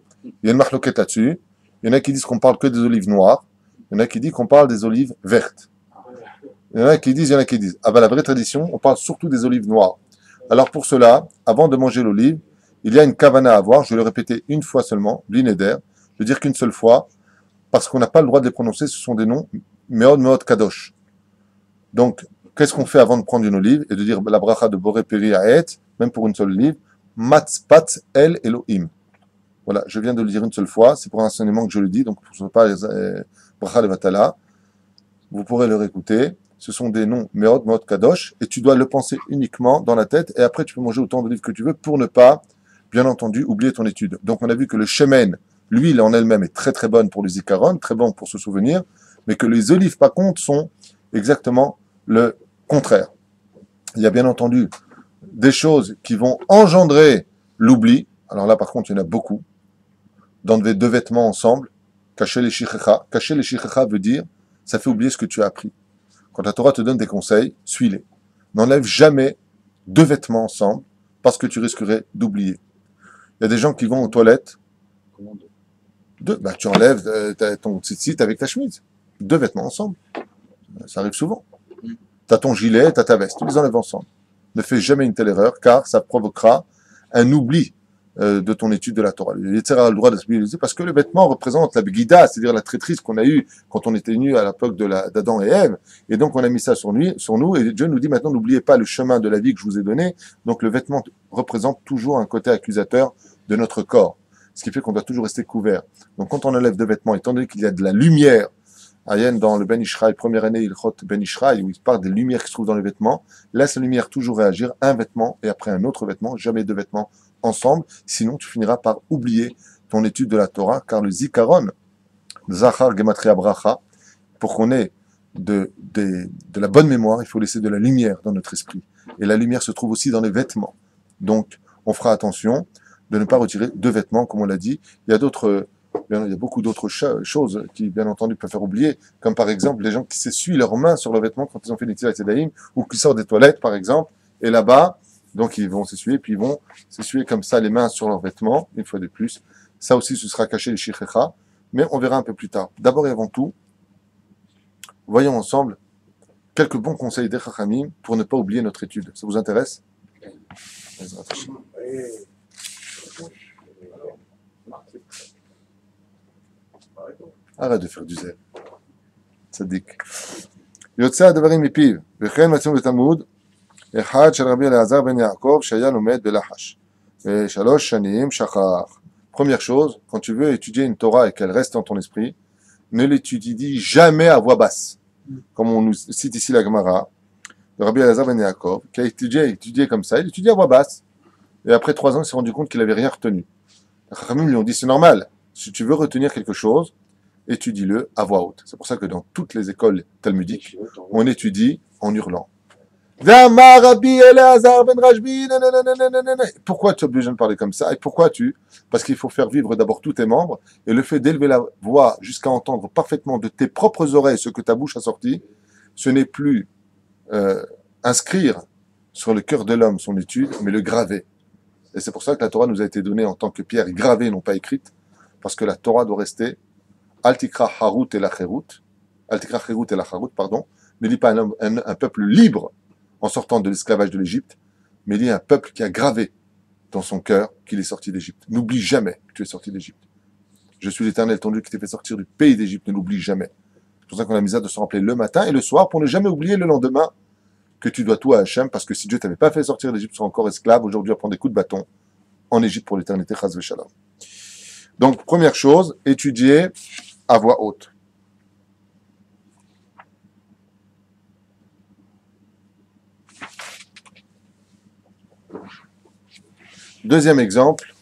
y a une marloquette là-dessus. Il y en a qui disent qu'on parle que des olives noires. Il y en a qui disent qu'on parle des olives vertes. Il y en a qui disent. Ah ben la vraie tradition, on parle surtout des olives noires. Alors pour cela, avant de manger l'olive, il y a une kavana à avoir, je vais le répéter une fois seulement, l'ineder, je veux dire qu'une seule fois, parce qu'on n'a pas le droit de les prononcer, ce sont des noms, Meod Kadosh. Donc, qu'est-ce qu'on fait avant de prendre une olive et de dire la bracha de Boré Peri Aet, même pour une seule olive, Matzpat El Elohim. Voilà, je viens de le dire une seule fois, c'est pour un enseignement que je le dis, donc pour ne pas bracha levatala, vous pourrez le réécouter. Ce sont des noms Meod Kadosh, et tu dois le penser uniquement dans la tête, et après tu peux manger autant d'olives que tu veux pour ne pas, bien entendu, oublier ton étude. Donc on a vu que le shemen, l'huile en elle-même est très très bonne pour le zikaron, très bon pour se souvenir, mais que les olives par contre sont exactement le contraire. Il y a bien entendu des choses qui vont engendrer l'oubli. Alors là par contre il y en a beaucoup. D'enlever 2 vêtements ensemble, cacher les shichecha. Cacher les shichecha veut dire, ça fait oublier ce que tu as appris. Quand la Torah te donne des conseils, suis-les. N'enlève jamais 2 vêtements ensemble, parce que tu risquerais d'oublier. Il y a des gens qui vont aux toilettes. Comment 2, bah, tu enlèves ton tzitzit avec ta chemise. 2 vêtements ensemble. Ça arrive souvent. Tu as ton gilet, tu as ta veste. Tu les enlèves ensemble. Ne fais jamais une telle erreur, car ça provoquera un oubli de ton étude de la Torah. Le Yetzer a le droit de se mobiliser parce que le vêtement représente la Begida, c'est-à-dire la traîtrise qu'on a eue quand on était nus à l'époque d'Adam et Ève. Et donc on a mis ça sur nous, et Dieu nous dit maintenant n'oubliez pas le chemin de la vie que je vous ai donné. Donc le vêtement représente toujours un côté accusateur de notre corps. Ce qui fait qu'on doit toujours rester couvert. Donc quand on enlève 2 vêtements, étant donné qu'il y a de la lumière, Ayen dans le Ben Ishraï, première année, il chot Ben Ishraï, où il parle des lumières qui se trouvent dans les vêtements, laisse la lumière toujours réagir, un vêtement et après un autre vêtement, jamais 2 vêtements ensemble, sinon tu finiras par oublier ton étude de la Torah, car le Zikaron, Zachar Gematria Bracha, pour qu'on ait de la bonne mémoire, il faut laisser de la lumière dans notre esprit. Et la lumière se trouve aussi dans les vêtements. Donc, on fera attention de ne pas retirer 2 vêtements, comme on l'a dit. Il y a beaucoup d'autres choses qui, bien entendu, peuvent faire oublier, comme par exemple les gens qui s'essuient leurs mains sur leurs vêtements quand ils ont fait Netilat Yadayim, ou qui sortent des toilettes, par exemple, et là-bas, donc ils vont s'essuyer, puis ils vont s'essuyer comme ça les mains sur leurs vêtements, une fois de plus. Ça aussi, ce sera caché les shichecha, mais on verra un peu plus tard. D'abord et avant tout, voyons ensemble quelques bons conseils des Chachamim pour ne pas oublier notre étude. Ça vous intéresse? Arrête de faire du zèle. Tzadik. יוצא הדברים מפיו, וכן מצאנו בתלמוד, אחד של רבי אלעזר בן יעקב, שהיה לומד בלחש. ו3 שנים שכח. Première chose, quand tu veux étudier une Torah et qu'elle reste dans ton esprit, ne l'étudie jamais à voix basse. Comme on nous cite ici la Gemara, de Rabbi Elazar ben Yaakov, qui a étudié comme ça, il étudie à voix basse. Et après 3 ans, il s'est rendu compte qu'il n'avait rien retenu. Les Chachamim lui ont dit, c'est normal, si tu veux retenir quelque chose, étudie-le à voix haute. C'est pour ça que dans toutes les écoles talmudiques, on étudie en hurlant. Pourquoi tu es obligé de parler comme ça? Et pourquoi Parce qu'il faut faire vivre d'abord tous tes membres, et le fait d'élever la voix jusqu'à entendre parfaitement de tes propres oreilles ce que ta bouche a sorti, ce n'est plus inscrire sur le cœur de l'homme son étude, mais le graver. Et c'est pour ça que la Torah nous a été donnée en tant que pierre gravée, non pas écrite, parce que la Torah doit rester Altikra Harut et la Cherut, Altikra Cherut et la Harut, pardon, ne lit pas un peuple libre en sortant de l'esclavage de l'Égypte, mais il y a un peuple qui a gravé dans son cœur qu'il est sorti d'Égypte. N'oublie jamais que tu es sorti d'Égypte. Je suis l'Éternel, ton Dieu, qui t'ai fait sortir du pays d'Égypte, ne l'oublie jamais. C'est pour ça qu'on a mis à de se rappeler le matin et le soir, pour ne jamais oublier le lendemain que tu dois tout à Hachem, parce que si Dieu t'avait pas fait sortir d'Égypte, tu serais encore esclave, aujourd'hui à prendre des coups de bâton en Égypte pour l'éternité, chas v'shalom. Donc, première chose, étudier à voix haute. Deuxième exemple,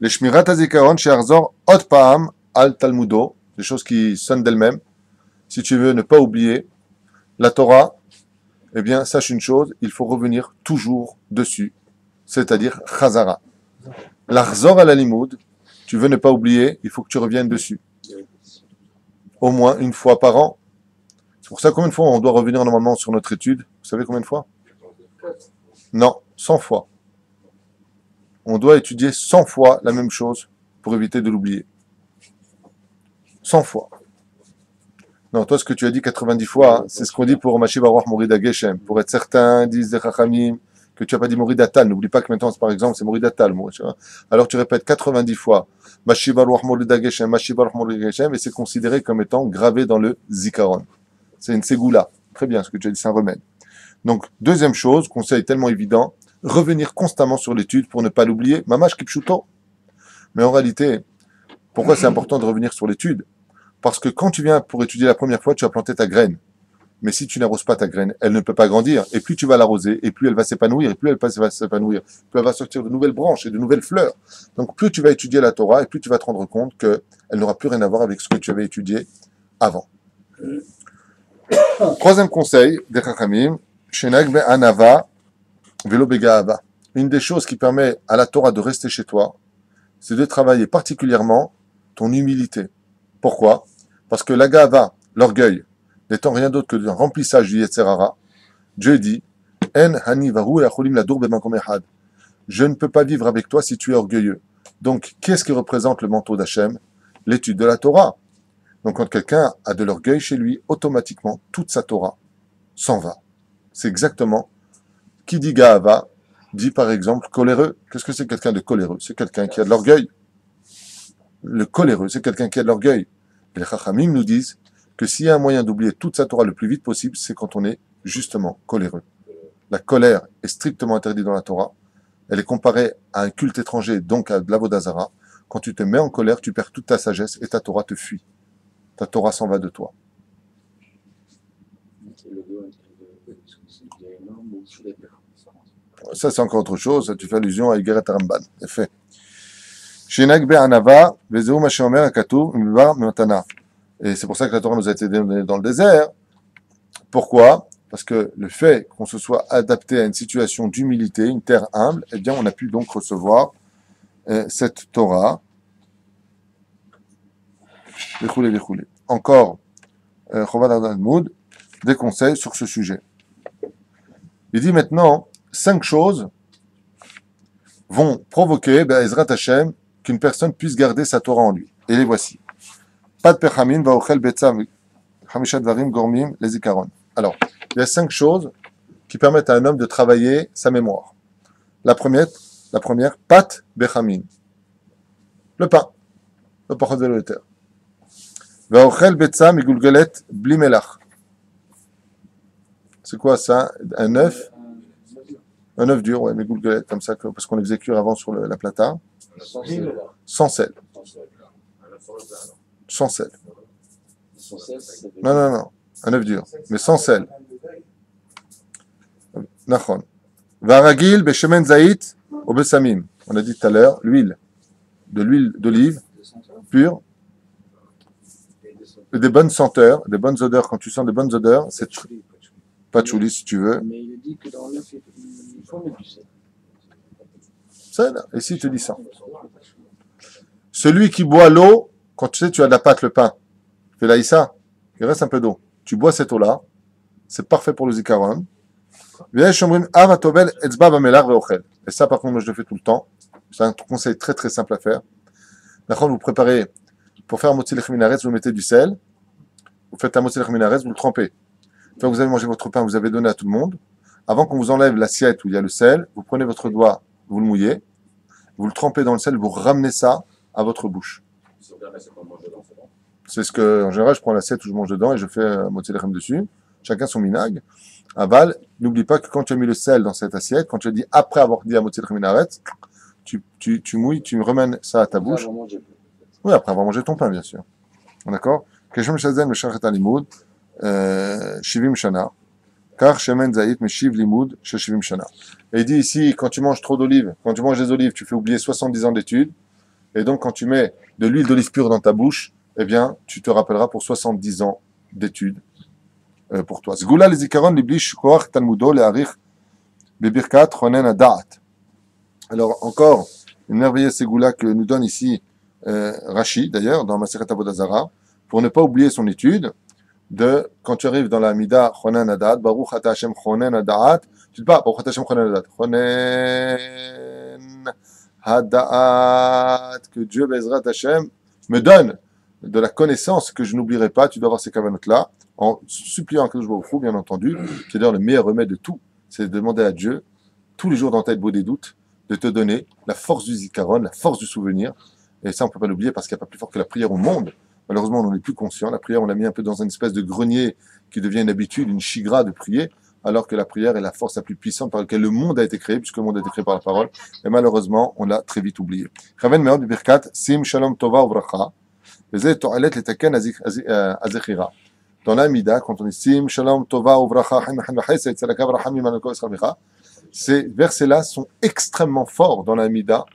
les Shmirat HaZikaron She'arzor Ot Pa'am Al Talmudo, des choses qui sonnent d'elles-mêmes. Si tu veux ne pas oublier la Torah, eh bien, sache une chose, il faut revenir toujours dessus, c'est-à-dire Chazara. L'Arzor al Alimoud, tu veux ne pas oublier, il faut que tu reviennes dessus. Au moins une fois par an. C'est pour ça combien de fois on doit revenir normalement sur notre étude? Vous savez combien de fois? Non, 100 fois. On doit étudier 100 fois la même chose pour éviter de l'oublier. 100 fois. Non, toi, ce que tu as dit 90 fois, hein, c'est ce qu'on dit pour Mashiv Aruach Morida Geshem. Pour être certain, disent les Chachamim, que tu n'as pas dit Morida Tal. N'oublie pas que maintenant, par exemple, c'est Morida Tal. Alors tu répètes 90 fois Mashiv Aruach Morida Geshem, Mashiv Aruach Morida Geshem, et c'est considéré comme étant gravé dans le Zikaron. C'est une ségoula. Très bien, ce que tu as dit, c'est un remède. Donc, deuxième chose, conseil tellement évident, revenir constamment sur l'étude pour ne pas l'oublier. Mamash Kipchuto. Mais en réalité, pourquoi c'est important de revenir sur l'étude? Parce que quand tu viens pour étudier la première fois, tu as planté ta graine. Mais si tu n'arroses pas ta graine, elle ne peut pas grandir. Et plus tu vas l'arroser, et plus elle va s'épanouir, et plus elle va s'épanouir, plus elle va sortir de nouvelles branches et de nouvelles fleurs. Donc plus tu vas étudier la Torah, et plus tu vas te rendre compte qu'elle n'aura plus rien à voir avec ce que tu avais étudié avant. Troisième conseil des Chachamim, Shenag be'anava velo be'ga'ava. Une des choses qui permet à la Torah de rester chez toi, c'est de travailler particulièrement ton humilité. Pourquoi? Parce que la ga'ava, l'orgueil, n'étant rien d'autre que un remplissage du Yetzer Hara, Dieu dit En hani vahu yacholim ladur b'makom echad. Je ne peux pas vivre avec toi si tu es orgueilleux. Donc, qu'est-ce qui représente le manteau d'Hachem? L'étude de la Torah. Donc, quand quelqu'un a de l'orgueil chez lui, automatiquement, toute sa Torah s'en va. C'est exactement, qui dit Ga'ava, dit par exemple coléreux. Qu'est-ce que c'est quelqu'un de coléreux? C'est quelqu'un qui a de l'orgueil. Le coléreux, c'est quelqu'un qui a de l'orgueil. Et les Chachamim nous disent que s'il y a un moyen d'oublier toute sa Torah le plus vite possible, c'est quand on est justement coléreux. La colère est strictement interdite dans la Torah. Elle est comparée à un culte étranger, donc à de l'avodazara. Quand tu te mets en colère, tu perds toute ta sagesse et ta Torah te fuit. Ta Torah s'en va de toi. Ça, c'est encore autre chose. Tu fais allusion à Igeret Ramban. Effet. Shenag be'anava, vezeu ma sheomer hakatuv, mivar matana. Et c'est pour ça que la Torah nous a été donnée dans le désert. Pourquoi? Parce que le fait qu'on se soit adapté à une situation d'humilité, une terre humble, eh bien, on a pu donc recevoir cette Torah. Encore, Chovad Adalmoud, des conseils sur ce sujet. Il dit maintenant, 5 choses vont provoquer, Ezrat Hashem, qu'une personne puisse garder sa Torah en lui. Et les voici. Pas de pechamin, vaochel betzam, hamishat varim, gormim, les ikaron. Alors, il y a 5 choses qui permettent à un homme de travailler sa mémoire. La première, pat bechamin. Le pain. Le pachot de l'éther. Vaochel betzam, igulgelet, bli melach. C'est quoi ça? Un œuf? Un œuf dur, ouais, mais goulguelet, comme ça, parce qu'on les faisait cuire avant sur la plata. Sans sel. Sans sel. Sans sel, ça veut Non, non, non. Un œuf dur. Mais sans sel. Nachon. Varagil, Beshemen Zaït, au Bessamim. On a dit tout à l'heure, l'huile d'olive pure, et des bonnes senteurs, des bonnes odeurs. Quand tu sens des bonnes odeurs, c'est patchouli si tu veux. Mais il dit que dans l'œuf, il faut mettre du sel. C'est là. Et si tu dis ça. Celui qui boit l'eau, quand tu sais, tu as de la pâte, le pain, fais l'aïssa, il reste un peu d'eau. Tu bois cette eau-là, c'est parfait pour le zikaron. Et ça, par contre, moi, je le fais tout le temps. C'est un conseil très très simple à faire. D'accord, vous préparez, pour faire un motzi lechem minaretz, vous mettez du sel. Vous faites un motzi lechem minaretz, vous le trempez. Quand vous avez mangé votre pain, vous avez donné à tout le monde. Avant qu'on vous enlève l'assiette où il y a le sel, vous prenez votre doigt, vous le mouillez, vous le trempez dans le sel, vous ramenez ça à votre bouche. C'est ce que, en général, je prends l'assiette où je mange dedans et je fais un motzi lechem dessus. Chacun son minag. Aval, n'oublie pas que quand tu as mis le sel dans cette assiette, quand tu as dit après avoir dit à motzi lechem minaretz, tu mouilles, tu remènes ça à ta bouche. Oui, après avoir mangé ton pain, bien sûr. D'accord? Keshem shazen meshachet alimud, shivim shana. Car shemen zaït meshiv limud shivim shana. Et il dit ici, quand tu manges trop d'olives, quand tu manges des olives, tu fais oublier 70 ans d'études. Et donc, quand tu mets de l'huile d'olive pure dans ta bouche, eh bien, tu te rappelleras pour 70 ans d'études pour toi. Zgoula les zikaron liblish koach talmudo le'arich bebirkat chonen ada'at. Alors, encore une merveilleuse ségoula que nous donne ici Rashi, d'ailleurs, dans Masechet Avodah Zarah, pour ne pas oublier son étude de, quand tu arrives dans la Mida chonen ada'at, Baruch ata Hashem chonen ada'at, tu ne dis pas Baruch ata Hashem chonen ada'at, chonen ada'at, que Dieu, Bezrat Hashem, me donne de la connaissance que je n'oublierai pas, tu dois avoir ces cavanotes-là, en suppliant Kadosh Baruch Hu, bien entendu, qui est d'ailleurs le meilleur remède de tout, c'est de demander à Dieu, tous les jours dans ta tête, beau des doutes, de te donner la force du zikaron, la force du souvenir, et ça on ne peut pas l'oublier parce qu'il n'y a pas plus fort que la prière au monde. Malheureusement on n'en est plus conscient, la prière on l'a mis un peu dans une espèce de grenier qui devient une habitude, une chigra de prier, alors que la prière est la force la plus puissante par laquelle le monde a été créé, puisque le monde a été créé par la parole, et malheureusement on l'a très vite oublié. Chaven meod birkat, sim shalom tova uvracha, vezeh to'alet letaken azechira. Dans la Mida, quand on dit sim shalom tova uvracha, chesed tzedaka v'rachamim al kol eschamecha, ces versets-là sont extrêmement forts dans la Mida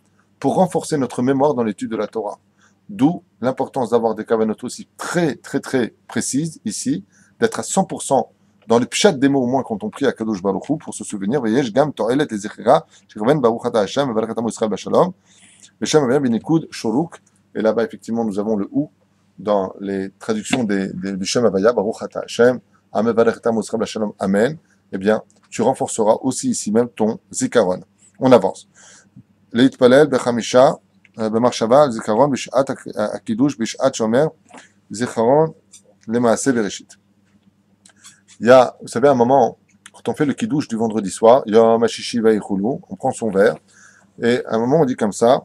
pour renforcer notre mémoire dans l'étude de la Torah. D'où l'importance d'avoir des kavanot aussi très, très, très précises ici, d'être à 100% dans le pshat des mots au moins quand on prie à Kadosh Baruch Hu pour se souvenir. Veyesh gam to'elet ezechira, shekhaven baruch ata Hashem, v'barakata Israël b'shalom, v'shem avem benikud shoruk. Et là-bas, effectivement, nous avons le ou dans les traductions du Shem Havaya, baruch ata Hashem, amen v'barakata Israël b'shalom, amen. Eh bien, tu renforceras aussi ici même ton zikaron. On avance. Leitpalel bechamisha b'marshava zikaron b'shat akidush b'shat shomer zikaron lemaaseh bereshit. Il y a, vous savez, un moment, quand on fait le kiddush du vendredi soir, yom hashishi vayichulu, on prend son verre, et à un moment on dit comme ça,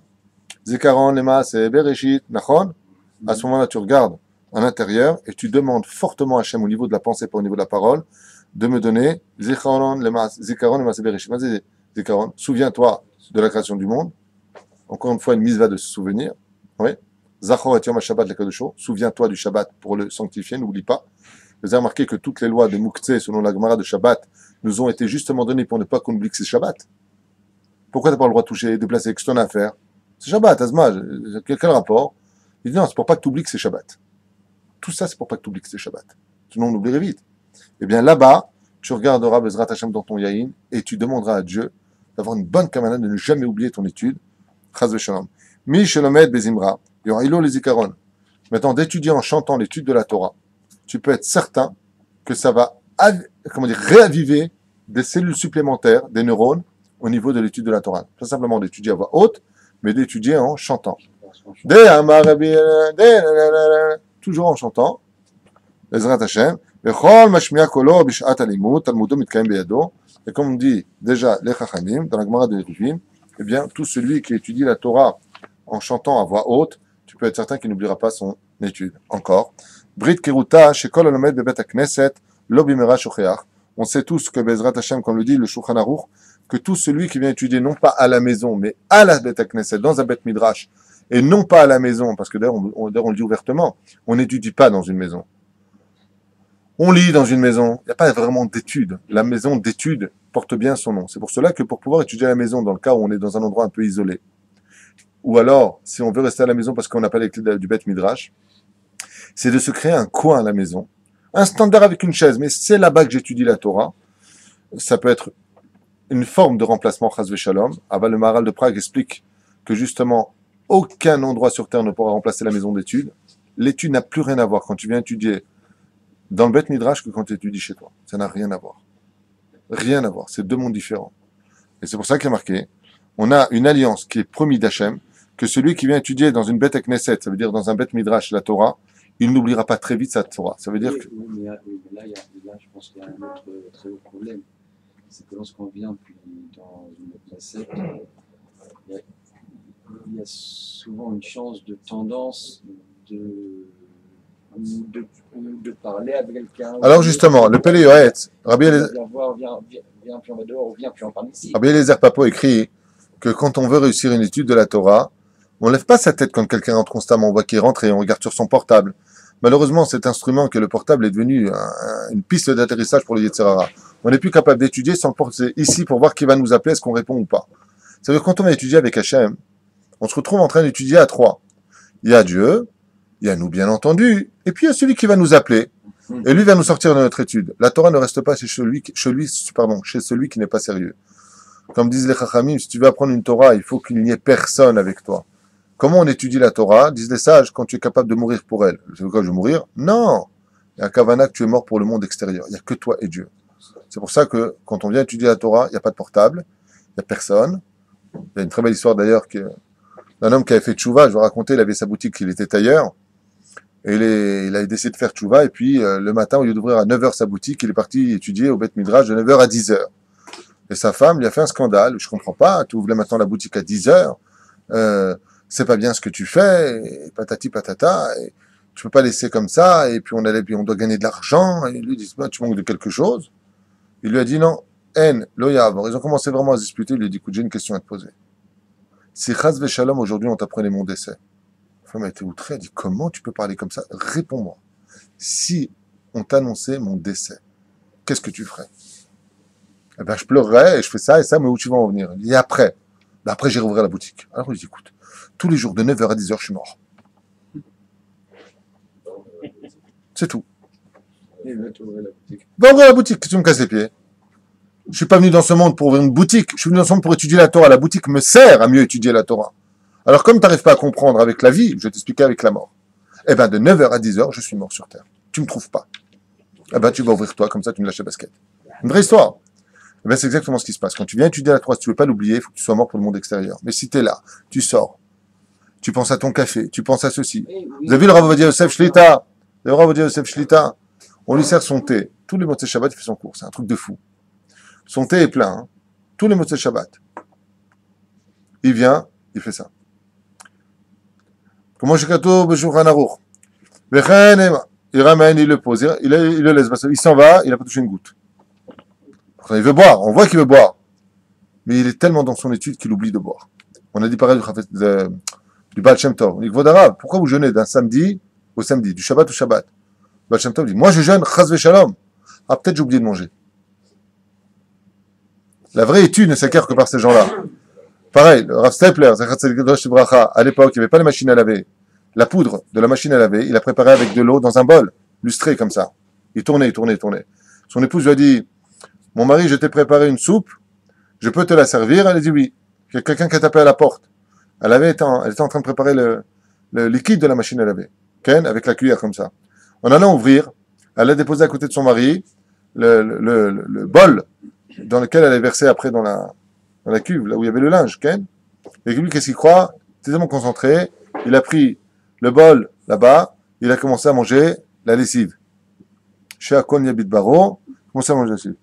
zikaron lemaaseh bereshit, nachon. À ce moment-là, tu regardes à l'intérieur et tu demandes fortement à Hachem au niveau de la pensée, pas au niveau de la parole, de me donner Zikaron lemaaseh bereshit. Zikaron, souviens-toi de la création du monde. Encore une fois, une mise va de se souvenir. Oui. Zachor et Yom HaShabbat lekadosho. Souviens-toi du Shabbat pour le sanctifier, n'oublie pas. Vous avez remarqué que toutes les lois de Mouktsé, selon la Gemara de Shabbat, nous ont été justement données pour ne pas qu'on oublie que c'est Shabbat. Pourquoi tu n'as pas le droit de toucher, déplacer, qu'est-ce que tu en as à faire? C'est Shabbat, Azma. Quel rapport? Il dit non, c'est pour pas que tu oublies que c'est Shabbat. Tout ça, c'est pour pas que tu oublies que c'est Shabbat. Sinon, on oublierait vite. Eh bien, là-bas, tu regarderas Bezrat Hashem dans ton yaïn et tu demanderas à Dieu d'avoir une bonne kamana, de ne jamais oublier ton étude. Chaz v'shalom. Mi shelomed bezimra, yorilo les zikaron. Maintenant, d'étudier en chantant l'étude de la Torah, tu peux être certain que ça va, réaviver des cellules supplémentaires, des neurones, au niveau de l'étude de la Torah. Pas simplement d'étudier à voix haute, mais d'étudier en chantant. Toujours en chantant. Bezrat Hashem. Et comme on dit déjà les Chachamim, dans la Gemara de Eruvin, eh bien, tout celui qui étudie la Torah en chantant à voix haute, tu peux être certain qu'il n'oubliera pas son étude. Encore. Brit Keruta, Shekol Alomed Bebet HaKnesset, Lo Bimera Shocheach. On sait tous que Bezrat Hashem, comme le dit le Shulchan Aruch, que tout celui qui vient étudier non pas à la maison, mais à la Bet HaKnesset, dans un Bet Midrash, et non pas à la maison, parce que d'ailleurs on le dit ouvertement, on n'étudie pas dans une maison. On lit dans une maison, il n'y a pas vraiment d'études. La maison d'études porte bien son nom. C'est pour cela que pour pouvoir étudier à la maison, dans le cas où on est dans un endroit un peu isolé, ou alors, si on veut rester à la maison parce qu'on n'a pas les clés du Beth Midrash, c'est de se créer un coin à la maison, un standard avec une chaise, mais c'est là-bas que j'étudie la Torah. Ça peut être une forme de remplacement Chas Shalom. Aval le Maharal de Prague explique que justement, aucun endroit sur Terre ne pourra remplacer la maison d'études. L'étude n'a plus rien à voir quand tu viens étudier dans le Beth Midrash que quand tu étudies chez toi. Ça n'a rien à voir. Rien à voir. C'est deux mondes différents. Et c'est pour ça qu'il y a marqué, on a une alliance qui est promise d'Hachem, que celui qui vient étudier dans une Beth Knesset, ça veut dire dans un Beth Midrash, la Torah, il n'oubliera pas très vite sa Torah. Ça veut dire que... Oui, mais là, je pense qu'il y a un autre très haut problème. C'est que lorsqu'on vient puis dans une placette, il y a souvent une chance de tendance de parler avec quelqu'un. Alors justement, le Pélé Yoetz, Rabbi Viens, puis on va dehors, ou viens, puis on parle ici. Eliezer Papo écrit que quand on veut réussir une étude de la Torah, on ne lève pas sa tête quand quelqu'un rentre constamment, on voit qu'il rentre et on regarde sur son portable. Malheureusement, cet instrument que le portable est devenu une piste d'atterrissage pour le Yetzer Hara. On n'est plus capable d'étudier sans porter ici pour voir qui va nous appeler, est-ce qu'on répond ou pas. Ça veut dire que quand on va étudier avec Hachem, on se retrouve en train d'étudier à trois. Il y a Dieu, il y a nous bien entendu, et puis il y a celui qui va nous appeler. Et lui va nous sortir de notre étude. La Torah ne reste pas chez celui qui n'est pas sérieux. Comme disent les Chachamim, si tu veux apprendre une Torah, il faut qu'il n'y ait personne avec toi. Comment on étudie la Torah? Disent les sages, quand tu es capable de mourir pour elle. C'est quoi, je vais mourir? Non! Il y a un Kavana que tu es mort pour le monde extérieur. Il n'y a que toi et Dieu. C'est pour ça que quand on vient étudier la Torah, il n'y a pas de portable, il n'y a personne. Il y a une très belle histoire d'ailleurs d'un homme qui avait fait tchouva. Je vais raconter, il avait sa boutique, il était tailleur. Et il a décidé de faire tchouva. Et puis le matin, au lieu d'ouvrir à 9h sa boutique, il est parti étudier au Beth Midrash de 9h à 10h. Et sa femme lui a fait un scandale. Je comprends pas, tu ouvres maintenant la boutique à 10h. C'est pas bien ce que tu fais, et patati patata, et tu peux pas laisser comme ça, et puis on doit gagner de l'argent, et lui dit, bah, tu manques de quelque chose. Il lui a dit non, loyav. Ils ont commencé vraiment à se disputer, il lui a dit, écoute, j'ai une question à te poser. Si Chas Veshalom, aujourd'hui, on t'apprenait mon décès. La femme a été outrée, elle a dit, comment tu peux parler comme ça? Réponds-moi. Si on t'annonçait mon décès, qu'est-ce que tu ferais? Eh ben, je pleurerais, et je fais ça et ça, mais où tu vas en venir? Il dit, après. Ben, après, j'irai ouvrir la boutique. Alors, il dit, écoute, tous les jours, de 9h à 10h, je suis mort. C'est tout. Va ouvrir la boutique, que tu me casses les pieds. Je suis pas venu dans ce monde pour ouvrir une boutique, je suis venu dans ce monde pour étudier la Torah. La boutique me sert à mieux étudier la Torah. Alors, comme tu n'arrives pas à comprendre avec la vie, je vais t'expliquer avec la mort. Eh ben, de 9h à 10h, je suis mort sur Terre. Tu me trouves pas. Eh ben, tu vas ouvrir toi, comme ça, tu me lâches la basket. Une vraie histoire. Eh ben, c'est exactement ce qui se passe. Quand tu viens étudier la Torah, si tu veux pas l'oublier, il faut que tu sois mort pour le monde extérieur. Mais si tu es là, tu sors, tu penses à ton café, tu penses à ceci. Vous avez vu le Rav Ovadia Yosef Shlita? Le Rav Ovadia Yosef Shlita, on lui sert son thé. Tous les mots de Shabbat, il fait son cours. C'est un truc de fou. Son thé est plein. Hein. Tous les mots de Shabbat. Il vient, il fait ça. Comment je kato b'shulchan aruch. Il ramène, il le pose, il le laisse passer. Il s'en va, il n'a pas touché une goutte. Il veut boire, on voit qu'il veut boire. Mais il est tellement dans son étude qu'il oublie de boire. On a dit pareil du Baal Shem Tov. On dit, Kvodara, pourquoi vous jeûnez d'un samedi au samedi, du Shabbat au Shabbat? Baal Shem Tov dit, moi je jeûne, chas v'shalom. Ah, peut-être j'ai oublié de manger. La vraie étude ne s'acquiert que par ces gens-là. Pareil, le Rav Stepler, à l'époque, il n'y avait pas de machine à laver. La poudre de la machine à laver, il a préparé avec de l'eau dans un bol, lustré comme ça. Il tournait. Son épouse lui a dit, mon mari, je t'ai préparé une soupe, je peux te la servir? Elle a dit oui. Il y a quelqu'un qui a tapé à la porte. Elle était en train de préparer le liquide de la machine à laver. Ken, avec la cuillère comme ça. En allant ouvrir, elle a déposé à côté de son mari le bol dans lequel elle est versée après dans la cuve, là où il y avait le linge, Ken. Et lui, qu'est-ce qu'il croit? Tellement concentré, il a pris le bol là-bas, il a commencé à manger la lessive. Chez Akon Yabit Baro, il a commencé à manger la lessive.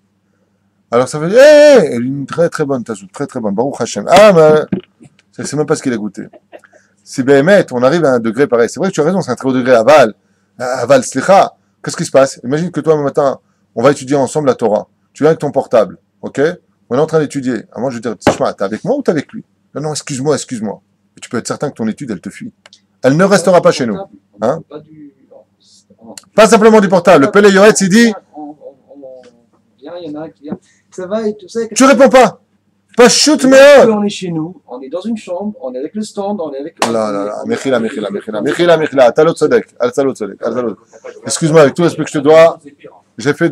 Alors ça veut dire, une très très bonne tazout, très très bonne, Baruch Hashem. Ah, mais c'est même pas ce qu'il a goûté. Si Béhémet, on arrive à un degré pareil, c'est vrai que tu as raison, c'est un très haut degré, aval, slicha. Qu'est-ce qui se passe? Imagine que toi, un matin, on va étudier ensemble la Torah. Tu viens avec ton portable, ok? On est en train d'étudier. À moi, je vais dire, t'es avec moi ou t'es avec lui? Non, excuse-moi. Tu peux être certain que ton étude, elle te fuit. Elle ne restera pas chez nous. Hein? Pas simplement du portable. Le Pélé Yoetz, il dit, On vient, il y en a un qui vient. Ça va et tout ça. tu réponds pas. Pas shoot, mais On est chez nous, on est dans une chambre, on est avec le stand, on est avec. là, là, là. Mechila. Talot Sodek. Excuse-moi, avec tout respect que je te dois, j'ai fait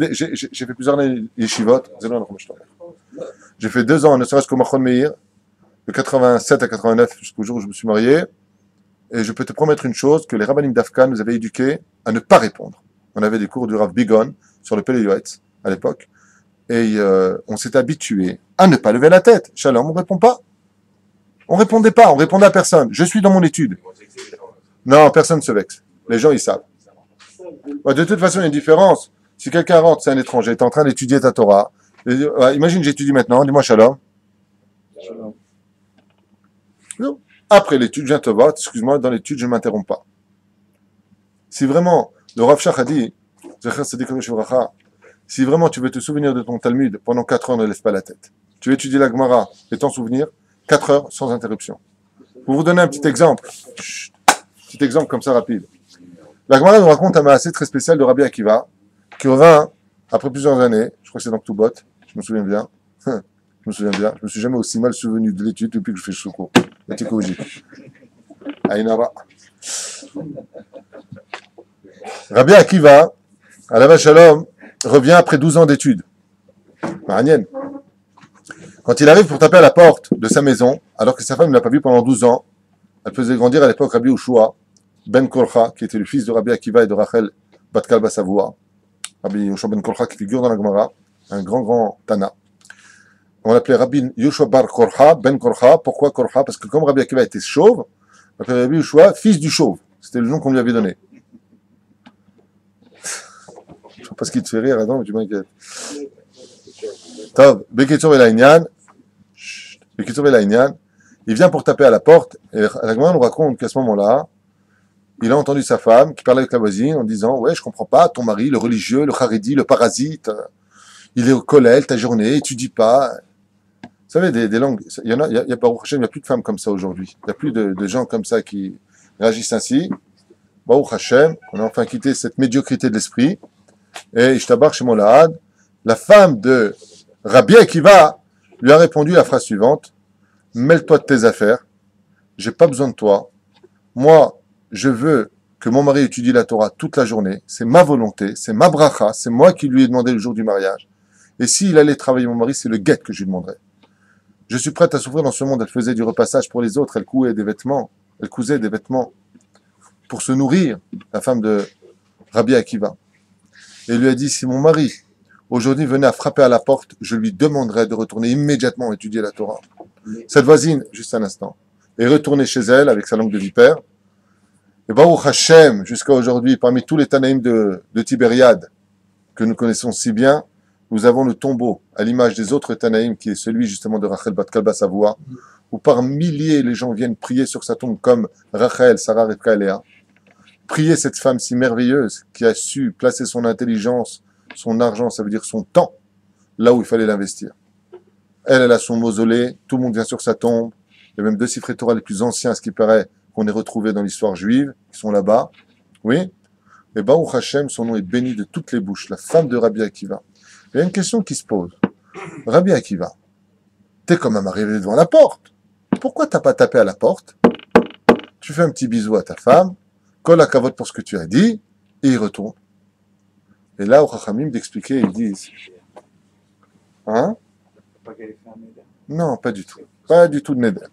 plusieurs années yeshivot. J'ai fait 2 ans, ne serait-ce qu'au Machon Meir, de 87 à 89, jusqu'au jour où je me suis marié. Et je peux te promettre une chose, que les rabbinim d'Afkan nous avaient éduqués à ne pas répondre. On avait des cours du Rav Bigon sur le Pélé Yoetz à l'époque. Et on s'est habitué à ne pas lever la tête. Shalom, on répond pas. On répondait pas, on répondait à personne. Je suis dans mon étude. Non, personne ne se vexe. Les gens, ils savent. Ouais, de toute façon, il y a une différence. Si quelqu'un rentre, c'est un étranger, tu es en train d'étudier ta Torah. Imagine, j'étudie maintenant, dis-moi Shalom. Non. Après l'étude, je viens te voir, excuse-moi, dans l'étude, je ne m'interromps pas. Si vraiment, le Rav Shach a dit, si vraiment tu veux te souvenir de ton Talmud pendant 4 heures, ne lève pas la tête. Tu veux étudier la Gemara et t'en souvenir, 4 heures sans interruption. Pour vous donner un petit exemple, petit exemple comme ça rapide. La Gemara nous raconte un assez très spécial de Rabbi Akiva, qui revint après plusieurs années, je crois que c'est dans Ktubot, je me souviens bien. Je me suis jamais aussi mal souvenu de l'étude depuis que je fais Shouko. La psychologie. Aïnara. Rabbi Akiva, à la Shalom, revient après 12 ans d'études. Maranienne. Quand il arrive pour taper à la porte de sa maison, alors que sa femme ne l'a pas vu pendant 12 ans, elle faisait grandir à l'époque Rabbi Ushua, Ben Korcha, qui était le fils de Rabbi Akiva et de Rachel Bat Kalba Savoua. Rabbi Ushua Ben Korcha, qui figure dans la Gemara, un grand Tana. On l'appelait Rabbi Yoshua Bar Korcha, Ben Korcha. Pourquoi Korcha? Parce que comme Rabbi Akiva était chauve, on l'appelait Rabbi Yoshua, fils du chauve. C'était le nom qu'on lui avait donné. Je ne sais pas ce qui te fait rire, attends, mais tu m'inquiètes. Tov, Beketsur Elaïnian, il vient pour taper à la porte, et la Gemara nous raconte qu'à ce moment-là, il a entendu sa femme qui parlait avec la voisine en disant, ouais, je comprends pas, ton mari, le religieux, le charidi, le parasite, il est au collège, ta journée, étudie pas. Vous savez, des langues, il y a Baruch Hashem, il n'y a plus de femmes comme ça aujourd'hui. Il n'y a plus de gens comme ça qui réagissent ainsi. Baruch Hashem, on a enfin quitté cette médiocrité de l'esprit. Et Ishtabar Shemolahad, la femme de Rabbi Akiva, lui a répondu la phrase suivante: mêle-toi de tes affaires, j'ai pas besoin de toi. Moi, je veux que mon mari étudie la Torah toute la journée. C'est ma volonté, c'est ma bracha, c'est moi qui lui ai demandé le jour du mariage. Et s'il allait travailler mon mari, c'est le guet que je lui demanderais. Je suis prête à souffrir dans ce monde. Elle faisait du repassage pour les autres. Elle cousait des vêtements pour se nourrir, la femme de Rabbi Akiva. Et il lui a dit, si mon mari, aujourd'hui, venait à frapper à la porte, je lui demanderais de retourner immédiatement étudier la Torah. Cette voisine, juste un instant, est retournée chez elle avec sa langue de vipère. Et Baruch Hashem, jusqu'à aujourd'hui, parmi tous les Tanaïm de Tibériade, que nous connaissons si bien, nous avons le tombeau, à l'image des autres Tanaïm, qui est celui justement de Rachel Bat Kalba Savoua, où par milliers les gens viennent prier sur sa tombe comme Rachel, Sarah, Rivka et Léa. Prier cette femme si merveilleuse qui a su placer son intelligence, son argent, ça veut dire son temps, là où il fallait l'investir. Elle a son mausolée, tout le monde vient sur sa tombe. Il y a même 2 Sifrei Torah les plus anciens, ce qui paraît, qu'on ait retrouvés dans l'histoire juive, qui sont là-bas. Oui. Et Baruch Hashem, son nom est béni de toutes les bouches, la femme de Rabbi Akiva. Il y a une question qui se pose. Rabbi Akiva, t'es quand même arrivé devant la porte. Pourquoi t'as pas tapé à la porte? Tu fais un petit bisou à ta femme, colle à cavote pour ce que tu as dit, et il retourne. Et là, au Chachamim d'expliquer, ils disent, hein? Non, pas du tout. Pas du tout de neder.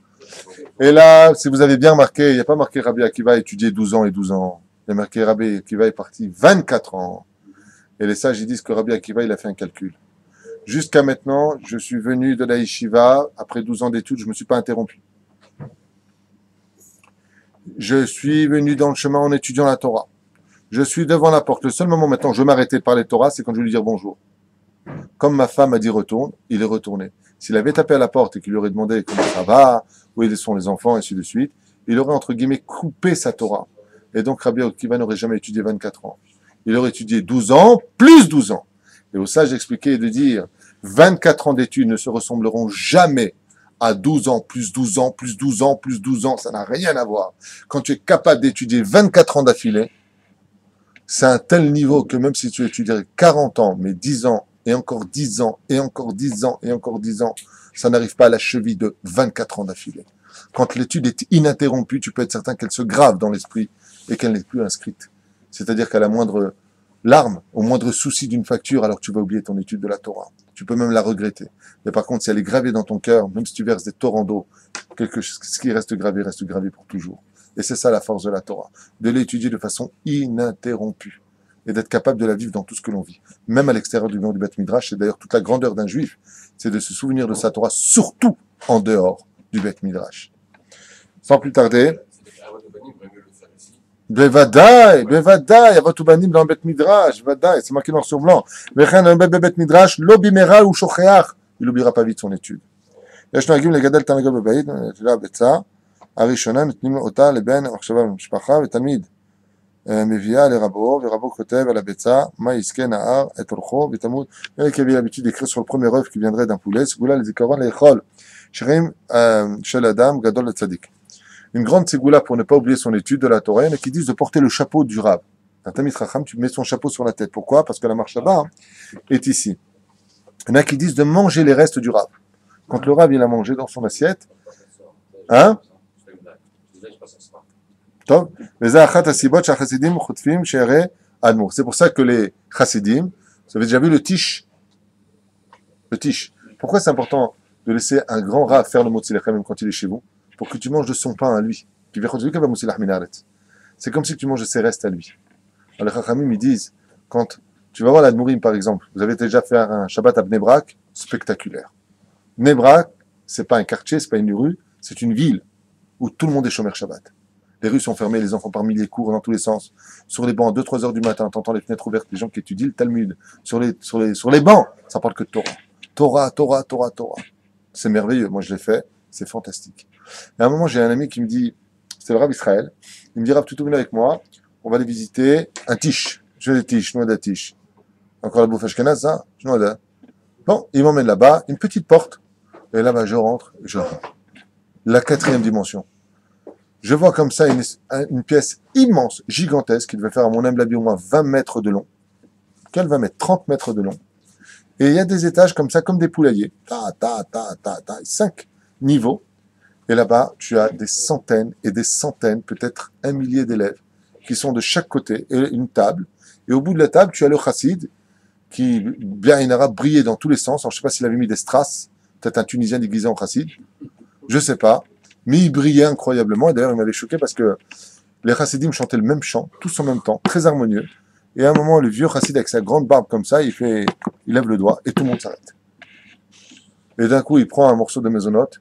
Et là, si vous avez bien remarqué, il n'y a pas marqué Rabbi Akiva a étudié 12 ans et 12 ans. Il y a marqué Rabbi Akiva est parti 24 ans. Et les sages, ils disent que Rabbi Akiva, il a fait un calcul. Jusqu'à maintenant, je suis venu de la yeshiva, après 12 ans d'études, je ne me suis pas interrompu. Je suis venu dans le chemin en étudiant la Torah. Je suis devant la porte. Le seul moment maintenant où je m'arrêtais de parler Torah, c'est quand je lui dire bonjour. Comme ma femme a dit retourne, il est retourné. S'il avait tapé à la porte et qu'il lui aurait demandé comment ça va, où sont les enfants, et ainsi de suite, il aurait entre guillemets coupé sa Torah. Et donc Rabbi Akiva n'aurait jamais étudié 24 ans. Il aurait étudié 12 ans, plus 12 ans. Et au sage d'expliquer et de dire 24 ans d'études ne se ressembleront jamais à 12 ans, plus 12 ans, plus 12 ans, plus 12 ans. Ça n'a rien à voir. Quand tu es capable d'étudier 24 ans d'affilée, C'est un tel niveau que même si tu étudierais 40 ans, mais 10 ans, et encore 10 ans, et encore 10 ans, et encore 10 ans, ça n'arrive pas à la cheville de 24 ans d'affilée. Quand l'étude est ininterrompue, tu peux être certain qu'elle se grave dans l'esprit et qu'elle n'est plus inscrite. C'est-à-dire qu'à la moindre larme, au moindre souci d'une facture, alors tu vas oublier ton étude de la Torah. Tu peux même la regretter. Mais par contre, si elle est gravée dans ton cœur, même si tu verses des torrents d'eau, ce qui reste gravé pour toujours. Et c'est ça la force de la Torah, de l'étudier de façon ininterrompue et d'être capable de la vivre dans tout ce que l'on vit. Même à l'extérieur du mur du Beth Midrash, c'est d'ailleurs toute la grandeur d'un juif, c'est de se souvenir de sa Torah, surtout en dehors du Beth Midrash. Sans plus tarder, Bevadaï, Avatubanim dans le Beth Midrash, Bevadaï, c'est marqué noir sur blanc. Vechen un Beth Midrash, l'obimera ou shocheach, il n'oubliera pas vite son étude. יש נוהגים לגדל תרנגול בבית, נטילת ביצה, הראשונה נותנים אותה לבן המחשבה במשפחה, ותלמיד מביאה לרבו, ורבו כותב על הביצה, מה יזכה נהר את אורחו, ותמות. Il qui avait l'habitude d'écrire sur le premier œuf qui viendrait d'un poulet, סגולה לזיכרון לאכול, שירים של אדם גדול לצדיק. Une grande ségoula pour ne pas oublier son étude de la Torah, et qui disent de porter le chapeau du Rav. Un Tamid Chacham, tu mets son chapeau sur la tête. Pourquoi? Parce que la marche là-bas est ici. Il y en a qui disent de manger les restes du Rav. Quand le Rav il a mangé dans son assiette, hein? Top. C'est pour ça que les chassidim, vous avez déjà vu le tish. Le tish. Pourquoi c'est important de laisser un grand Rav faire le mot tzilech même quand il est chez vous? Pour que tu manges de son pain à lui. C'est comme si tu manges de ses restes à lui. Alors les chachamim ils disent, quand tu vas voir l'Admourim par exemple, vous avez déjà fait un Shabbat à Bnei Brak, spectaculaire. Bnei Brak, c'est pas un quartier, c'est pas une rue, c'est une ville où tout le monde est Shomer Shabbat. Les rues sont fermées, les enfants par milliers courent dans tous les sens. Sur les bancs, 2-3 heures du matin, t'entends les fenêtres ouvertes, les gens qui étudient le Talmud. Sur les bancs, ça parle que de Torah. Torah, Torah, Torah, Torah. C'est merveilleux, moi je l'ai fait, c'est fantastique. Et à un moment, j'ai un ami qui me dit, c'est le Rav Israël, il me dit, Rav, tout venu avec moi, on va aller visiter un tish. Je vais des tish, je des tish. Encore la bouffe ashkenaz, ça? Je n'en ai. Bon, il m'emmène là-bas, une petite porte, et là-bas, je rentre, la 4e dimension. Je vois comme ça une pièce immense, gigantesque, qui devait faire à mon humble avis au moins 20 mètres de long. Quel 20 mètres? 30 mètres de long. Et il y a des étages comme ça, comme des poulaillers. 5 niveaux. Et là-bas, tu as des centaines et des centaines, peut-être 1 millier d'élèves, qui sont de chaque côté, et une table. Et au bout de la table, tu as le chassid, qui, bien in arabe, brillait dans tous les sens. Alors, je ne sais pas s'il avait mis des strass, peut-être un Tunisien déguisé en chassid. Je ne sais pas. Mais il brillait incroyablement. Et d'ailleurs, il m'avait choqué parce que les chassidim chantaient le même chant, tous en même temps, très harmonieux. Et à un moment, le vieux chassid, avec sa grande barbe comme ça, il lève le doigt, et tout le monde s'arrête. Et d'un coup, il prend un morceau de maisonnote.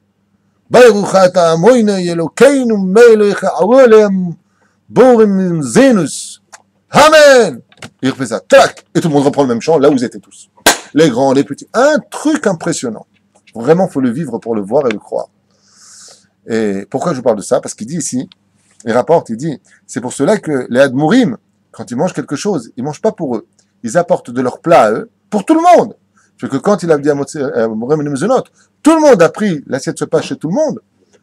Amen! Il refait ça, tac! Et tout le monde reprend le même chant, là où ils étaient tous. Les grands, les petits. Un truc impressionnant. Vraiment, il faut le vivre pour le voir et le croire. Et pourquoi je vous parle de ça? Parce qu'il dit ici, il rapporte, il dit, c'est pour cela que les Admourim, quand ils mangent quelque chose, ils mangent pas pour eux. Ils apportent de leur plat à eux, pour tout le monde. Parce que quand il a dit à Morem et Mezonot, tout le monde a pris l'assiette se passe chez tout le monde.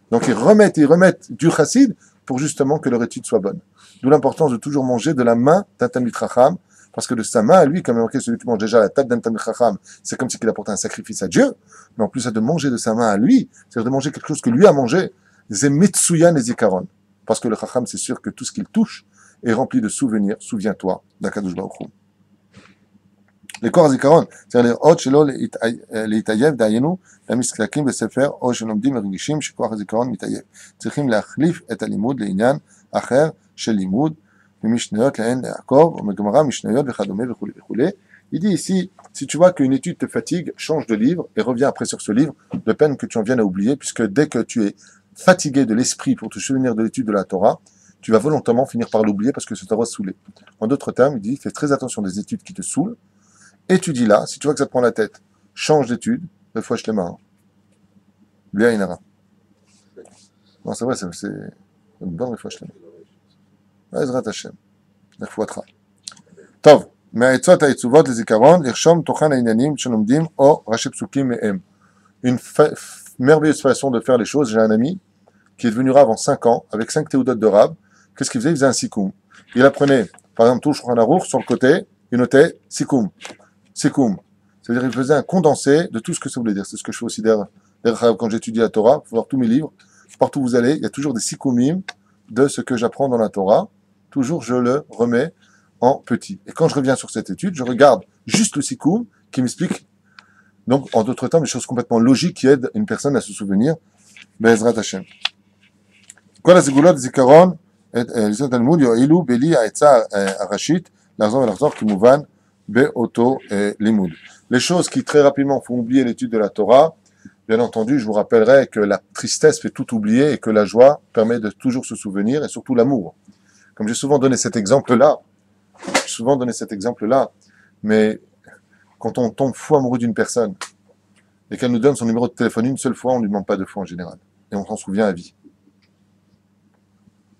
Donc ils remettent du chassid pour justement que leur étude soit bonne. D'où l'importance de toujours manger de la main d'un Talmid Chacham, parce que de sa main à lui, comme évoqué celui qui mange déjà à la table d'un Talmid Chacham, c'est comme si il apportait un sacrifice à Dieu, mais en plus de manger de sa main à lui, c'est-à-dire de manger quelque chose que lui a mangé, c'est Mitsuyan et Zikaron. Parce que le Chacham, c'est sûr que tout ce qu'il touche est rempli de souvenirs, souviens-toi, d'Akadosh Baruch Hu. Les corps הזיכרון, c'est-à-dire עוד שלא להתעייף, דהיינו, למסתכלים בספר, או שלומדים מרגישים שכוח הזיכרון מתעייף. צריכים להחליף את הלימוד לעניין אחר של לימוד, ממשניות לעין לעקוב, או מגמרא, משניות וכדומה וכו' וכו'. Il dit ici, si tu vois qu'une étude te fatigue, change de livre et reviens après sur ce livre, de peine que tu en viennes à oublier, puisque dès que tu es fatigué de l'esprit pour te souvenir de l'étude de la Torah, tu vas volontairement finir par l'oublier parce que ça t'aura saoulé. En d'autres termes, il dit, fais très attention des études qui te saoulent, étudie-la, si tu vois que ça te prend la tête, change d'étude, refouach les mains. Bien inara. Non, c'est vrai, c'est une bonne refouach les mains. Ezrat Hashem. Refouatra. Tov. מהעצות העצובות לזיכרון, לרשום תוכן העניינים שלומדים או ראשי פסוקים מהם. Une merveilleuse façon de faire les choses. J'ai un ami qui est devenu rave en 5 ans, avec 5 théodotes de rave. Qu'est-ce qu'il faisait? Il faisait un sikoum. Il apprenait Par exemple, tout le Shulchan Aruch, sur le côté, il notait Sikoum. Sikoum. C'est-à-dire qu'il faisait un condensé de tout ce que ça voulait dire. C'est ce que je fais aussi derrière quand j'étudie la Torah. Il faut voir tous mes livres. Partout où vous allez, il y a toujours des Sikoumim de ce que j'apprends dans la Torah. Toujours, je le remets en petit. Et quand je reviens sur cette étude, je regarde juste le Sikoum qui m'explique, donc, en d'autres termes, des choses complètement logiques qui aident une personne à se souvenir. Be'ezrat Hashem. כל הסגולות זיכרון, לזכות הלימוד יועילו בלי העצה הראשית, לחזור ולחזור כמובן באותו לימוד. Les choses qui très rapidement font oublier l'étude de la Torah, bien entendu, je vous rappellerai que la tristesse fait tout oublier et que la joie permet de toujours se souvenir et surtout l'amour. Comme j'ai souvent donné cet exemple-là, mais quand on tombe fou amoureux d'une personne et qu'elle nous donne son numéro de téléphone une seule fois, on ne lui demande pas deux fois en général. Et on s'en souvient à vie.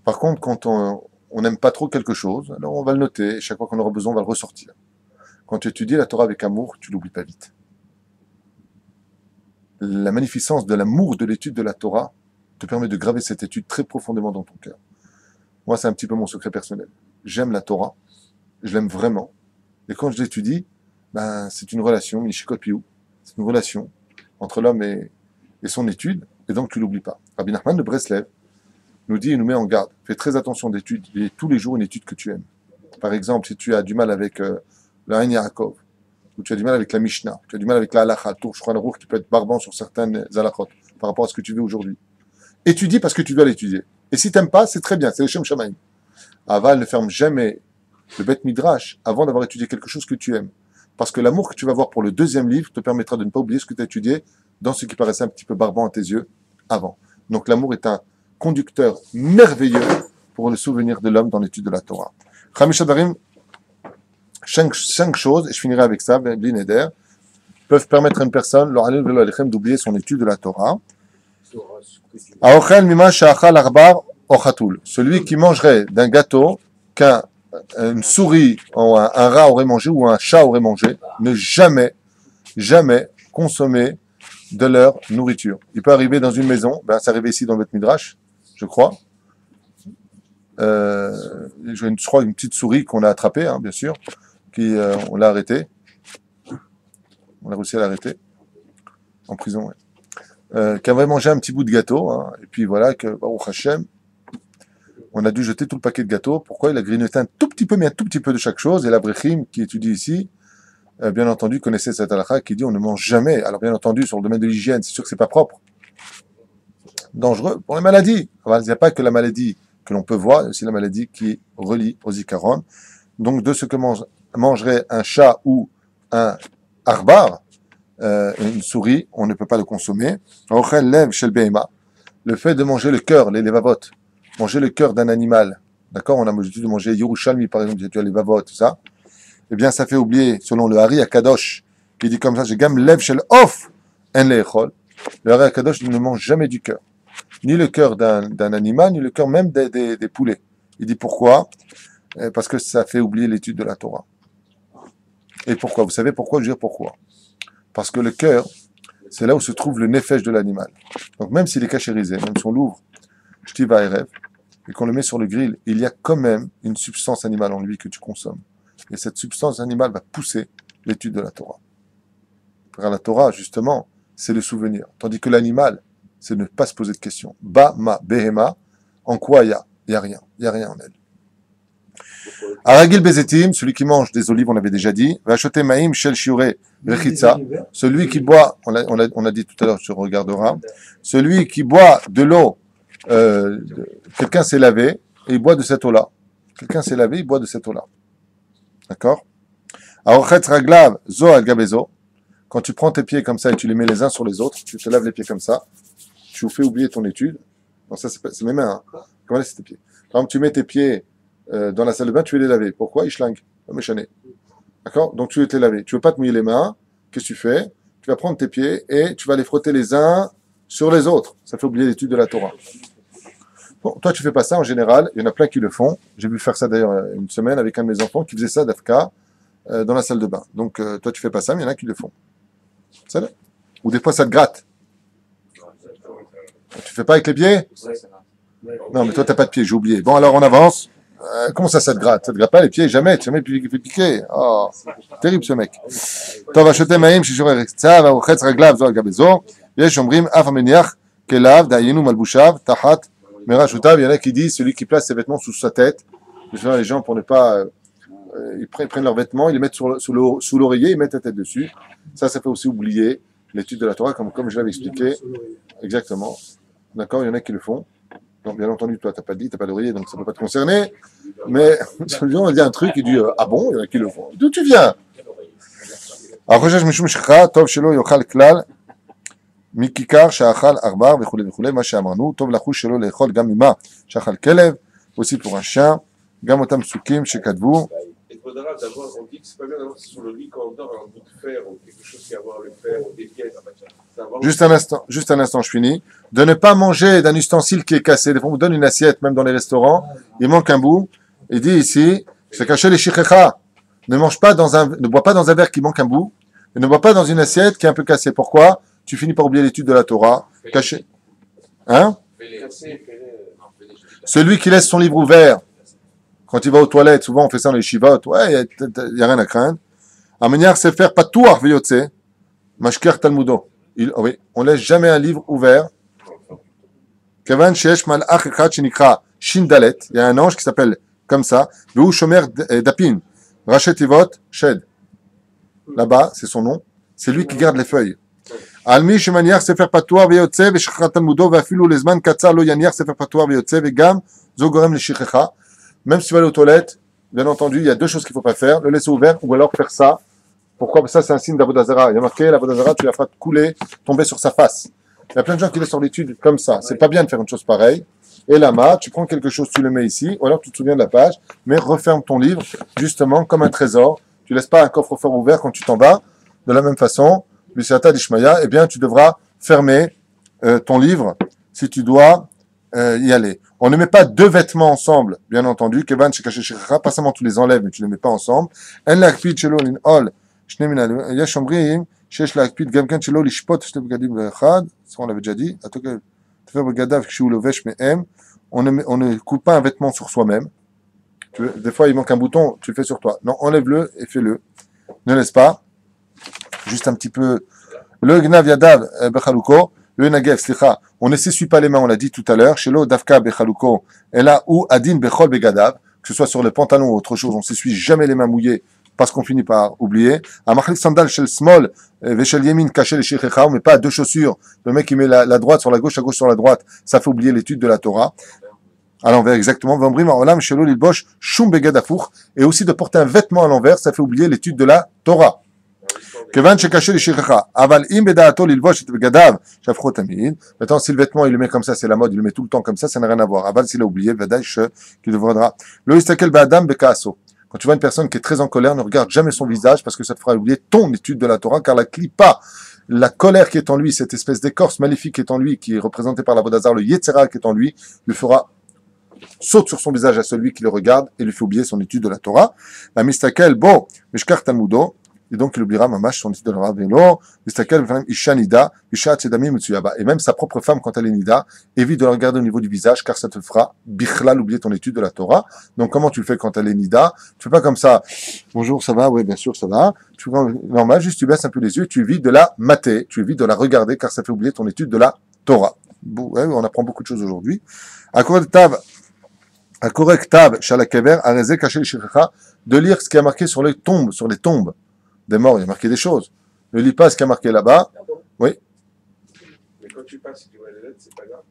Par contre, quand on n'aime pas trop quelque chose, alors on va le noter, et chaque fois qu'on aura besoin, on va le ressortir. Quand tu étudies la Torah avec amour, tu l'oublies pas vite. La magnificence de l'amour de l'étude de la Torah te permet de graver cette étude très profondément dans ton cœur. Moi, c'est un petit peu mon secret personnel. J'aime la Torah, je l'aime vraiment, et quand je l'étudie, c'est une relation, c'est une relation entre l'homme et son étude, et donc tu l'oublies pas. Rabbi Nachman de Breslev nous dit et nous met en garde. Fais très attention d'étudier tous les jours une étude que tu aimes. Par exemple, si tu as du mal avec la Ein Yaakov, ou tu as du mal avec la Mishnah, tu as du mal avec la Halacha, le Shulchan Aruch qui peut être barbant sur certaines halachot par rapport à ce que tu veux aujourd'hui. Étudie parce que tu dois l'étudier. Et si tu n'aimes pas, c'est très bien, c'est le Shem Shamaim. Aval ne ferme jamais le Beth Midrash avant d'avoir étudié quelque chose que tu aimes. Parce que l'amour que tu vas avoir pour le deuxième livre te permettra de ne pas oublier ce que tu as étudié dans ce qui paraissait un petit peu barbant à tes yeux avant. Donc l'amour est un conducteur merveilleux pour le souvenir de l'homme dans l'étude de la Torah. Chamish Adarim, 5 choses, et je finirai avec ça, Bli Neder, peuvent permettre à une personne, d'oublier son étude de la Torah. Aochel mima sha'achal arbar ochatul. Celui qui mangerait d'un gâteau qu'une souris ou un rat aurait mangé ou un chat aurait mangé, ne jamais consommer de leur nourriture. Il peut arriver dans une maison, c'est arrivé ici dans votre Midrash, je crois. Je crois une petite souris qu'on a attrapée, bien sûr, on l'a arrêtée. On a réussi à l'arrêter en prison. Ouais. Qui avait mangé un petit bout de gâteau, et puis voilà que Baruch Hashem, on a dû jeter tout le paquet de gâteaux. Pourquoi? Il a grignoté un tout petit peu, mais un tout petit peu de chaque chose. Et l'Abrechim qui étudie ici, bien entendu, connaissait cette halakha qui dit on ne mange jamais. Alors bien entendu, sur le domaine de l'hygiène, c'est sûr que c'est pas propre. Dangereux pour les maladies. Il n'y a pas que la maladie que l'on peut voir, il y a aussi la maladie qui est reliée au zikaron. Donc de ce que mangerait un chat ou un arbar, une souris, on ne peut pas le consommer. Le fait de manger le cœur, les levavot, manger le cœur d'un animal, d'accord, on a l'habitude de manger Yerushalmi par exemple, tu as les levavot, tout ça, eh bien ça fait oublier, selon le Hari Akadosh, qui dit comme ça, j'ai gam lev shel off en leechol, le Hari Akadosh ne mange jamais du cœur, ni le cœur d'un animal, ni le cœur même des poulets. Il dit pourquoi? Parce que ça fait oublier l'étude de la Torah. Et pourquoi? Vous savez pourquoi? Je veux dire pourquoi. Parce que le cœur, c'est là où se trouve le nefesh de l'animal. Donc même s'il est cachérisé, même si on l'ouvre, shtiva erev, et qu'on le met sur le grill, il y a quand même une substance animale en lui que tu consommes. Et cette substance animale va pousser l'étude de la Torah. Car la Torah, justement, c'est le souvenir. Tandis que l'animal, c'est ne pas se poser de questions. Ba, ma, behema, en quoi il y a? Il n'y a rien. Il n'y a rien en elle. Aragil bezetim, celui qui mange des olives, on l'avait déjà dit. Vachote maim shel shiure rechitza, celui qui boit, on a dit tout à l'heure, tu regarderas, celui qui boit de l'eau, quelqu'un s'est lavé et il boit de cette eau-là. Quelqu'un s'est lavé, il boit de cette eau-là. D'accord? Aochetz raglav zo al gabezo, quand tu prends tes pieds comme ça et tu les mets les uns sur les autres, tu te laves les pieds comme ça, tu fais oublier ton étude. Non, ça c'est mes mains. Comment c'est tes pieds? Par exemple, tu mets tes pieds dans la salle de bain, tu veux les laver. Pourquoi? Ishlang, méchané. D'accord? Donc tu veux te les laver. Tu veux pas te mouiller les mains. Qu'est-ce que tu fais? Tu vas prendre tes pieds et tu vas les frotter les uns sur les autres. Ça fait oublier l'étude de la Torah. Bon, toi tu fais pas ça en général. Il y en a plein qui le font. J'ai vu faire ça d'ailleurs une semaine avec un de mes enfants qui faisait ça d'Afka dans la salle de bain. Donc toi tu fais pas ça, mais il y en a qui le font. Ça, ou des fois ça te gratte. Tu fais pas avec les pieds? Non, mais toi t'as pas de pieds, j'ai oublié. Bon alors on avance. Comment ça te gratte? Ça te gratte pas les pieds, jamais, tu jamais piqué. Oh, terrible ce mec. טוב, השותה מים ששורר רחצה והרוחץ רגליו זו על גבי זו, ויש אומרים אף המניח כליו, דהיינו מלבושיו, תחת מרשותיו. Il y en a qui disent celui qui place ses vêtements sous sa tête. Les gens pour ne pas, ils prennent leurs vêtements, ils les mettent sous l'oreiller, ils mettent la tête dessus. Ça fait aussi oublier l'étude de la Torah, comme je l'avais expliqué. Exactement. D'accord, il y en a qui le font. Donc, bien entendu, toi, t'as pas d'oreiller, donc ça peut pas te concerner. Mais, on dit un truc, il dit, ah bon, il y en a qui le font. D'où tu viens? החושש משום שכחה, טוב שלא יאכל כלל מכיכר שאכל עכבר וכו' וכו', מה שאמרנו, טוב לחוש שלא לאכול גם ממה שאכל כלב, aussi pour un chien, גם אותם פסוקים שכתבו. Et faudra d'abord, on dit que c'est pas bien d'avoir sur le lit quand on dort un bout de fer ou quelque chose qui a à voir le fer ou des pièces. Juste un instant, je finis. De ne pas manger d'un ustensile qui est cassé. Des fois, on vous donne une assiette, même dans les restaurants, il manque un bout. Il dit ici, c'est caché les shichecha. Ne bois pas dans un verre qui manque un bout, et ne bois pas dans une assiette qui est un peu cassée. Pourquoi? Tu finis par oublier l'étude de la Torah. Caché. Hein? Celui qui laisse son livre ouvert, quand il va aux toilettes, souvent on fait ça dans les shivat, ouais, il n'y a rien à craindre. Ameniar sefer patuach veyotze, mashker talmudo. Oui, on laisse jamais un livre ouvert. Kavan sheesh malach echad shenikra shindalet, il y a un ange qui s'appelle comme ça, veu shomer dapin. Rachetivot, Shed. Là-bas, c'est son nom. C'est lui qui garde les feuilles. Almi shemaniach sefer patuach veyotze veshachrat talmudo veafilu lezman katzar lo yaniach sefer patuach veyotze vegam zo gorem leshichecha. Même si tu vas aller aux toilettes, bien entendu, il y a deux choses qu'il ne faut pas faire. Le laisser ouvert ou alors faire ça. Pourquoi? Parce que ça, c'est un signe d'Avodazara. Il y a marqué, l'Avodazara, tu la feras couler, tomber sur sa face. Il y a plein de gens qui laissent sur l'étude comme ça. C'est pas bien de faire une chose pareille. Et là-bas, tu prends quelque chose, tu le mets ici, ou alors tu te souviens de la page, mais referme ton livre, justement, comme un trésor. Tu laisses pas un coffre-fort ouvert quand tu t'en vas. De la même façon, Bishata Dishmaya, eh bien, tu devras fermer ton livre si tu dois y aller. On ne met pas deux vêtements ensemble, bien entendu. Kevan shekaché shekha, pas seulement tu les enlèves, mais tu les mets pas ensemble. En lakpid shelo linol shne minalim. Yesh omrim shesh lakpid gam ken shelo lishpot shte begadim ve'echad. Ça on l'avait déjà dit. Atokel tefer begadav kshu lovesh me'em. On ne coupe pas un vêtement sur soi-même. Des fois il manque un bouton, tu le fais sur toi. Non, enlève-le et fais-le. Ne laisse pas. Juste un petit peu. Le gnav yadav bechaluko. Le nagev, slicha, on ne s'essuie pas les mains, on l'a dit tout à l'heure. Chez l'eau dafka bechaluko, et là où adin bechol begadav, que ce soit sur le pantalon ou autre chose, on s'essuie jamais les mains mouillées parce qu'on finit par oublier. À machlik sandal shel small, veshel yemin caché les shichecha, on met pas deux chaussures. Le mec qui met la droite sur la gauche sur la droite, ça fait oublier l'étude de la Torah. À l'envers, exactement. Vambrim olam shelo lilbosh shum begadafour, et aussi de porter un vêtement à l'envers, ça fait oublier l'étude de la Torah. Kevan shekaché l'ishikha, aval im bedaato lilvosh et begadav shafro tamid. Maintenant, si le vêtement il le met comme ça, c'est la mode, il le met tout le temps comme ça n'a rien à voir. Aval s'il a oublié, vadash qu'il devra. Lo istakel be'adam bekaaso. Quand tu vois une personne qui est très en colère, ne regarde jamais son visage parce que ça te fera oublier ton étude de la Torah, car la clipa, la colère qui est en lui, cette espèce d'écorce maléfique qui est en lui, qui est représentée par la Vodazar, le Yetzera qui est en lui, lui fera saute sur son visage à celui qui le regarde et lui fait oublier son étude de la Torah. La mistakel, bon, mishkar talmudo. Et donc, il oubliera mamash son étude de la vélo, isha nida, isha tzedami mutsuyaba. Et même sa propre femme, quand elle est nida, évite de la regarder au niveau du visage, car ça te fera bichlal oublier ton étude de la Torah. Donc, comment tu le fais quand elle est nida? Tu fais pas comme ça. Bonjour, ça va? Oui, bien sûr, ça va. Tu fais normal, juste tu baisses un peu les yeux, tu évites de la mater, tu évites de la regarder, car ça fait oublier ton étude de la Torah. Bon, ouais, on apprend beaucoup de choses aujourd'hui. Akorek tab, shalakever, areze, caché le shircha, de lire ce qui a marqué sur les tombes, des morts, il y a marqué des choses. Ne lis pas ce qui a marqué là-bas. Oui. Mais quand tu passes, si tu vois les lettres, c'est pas grave.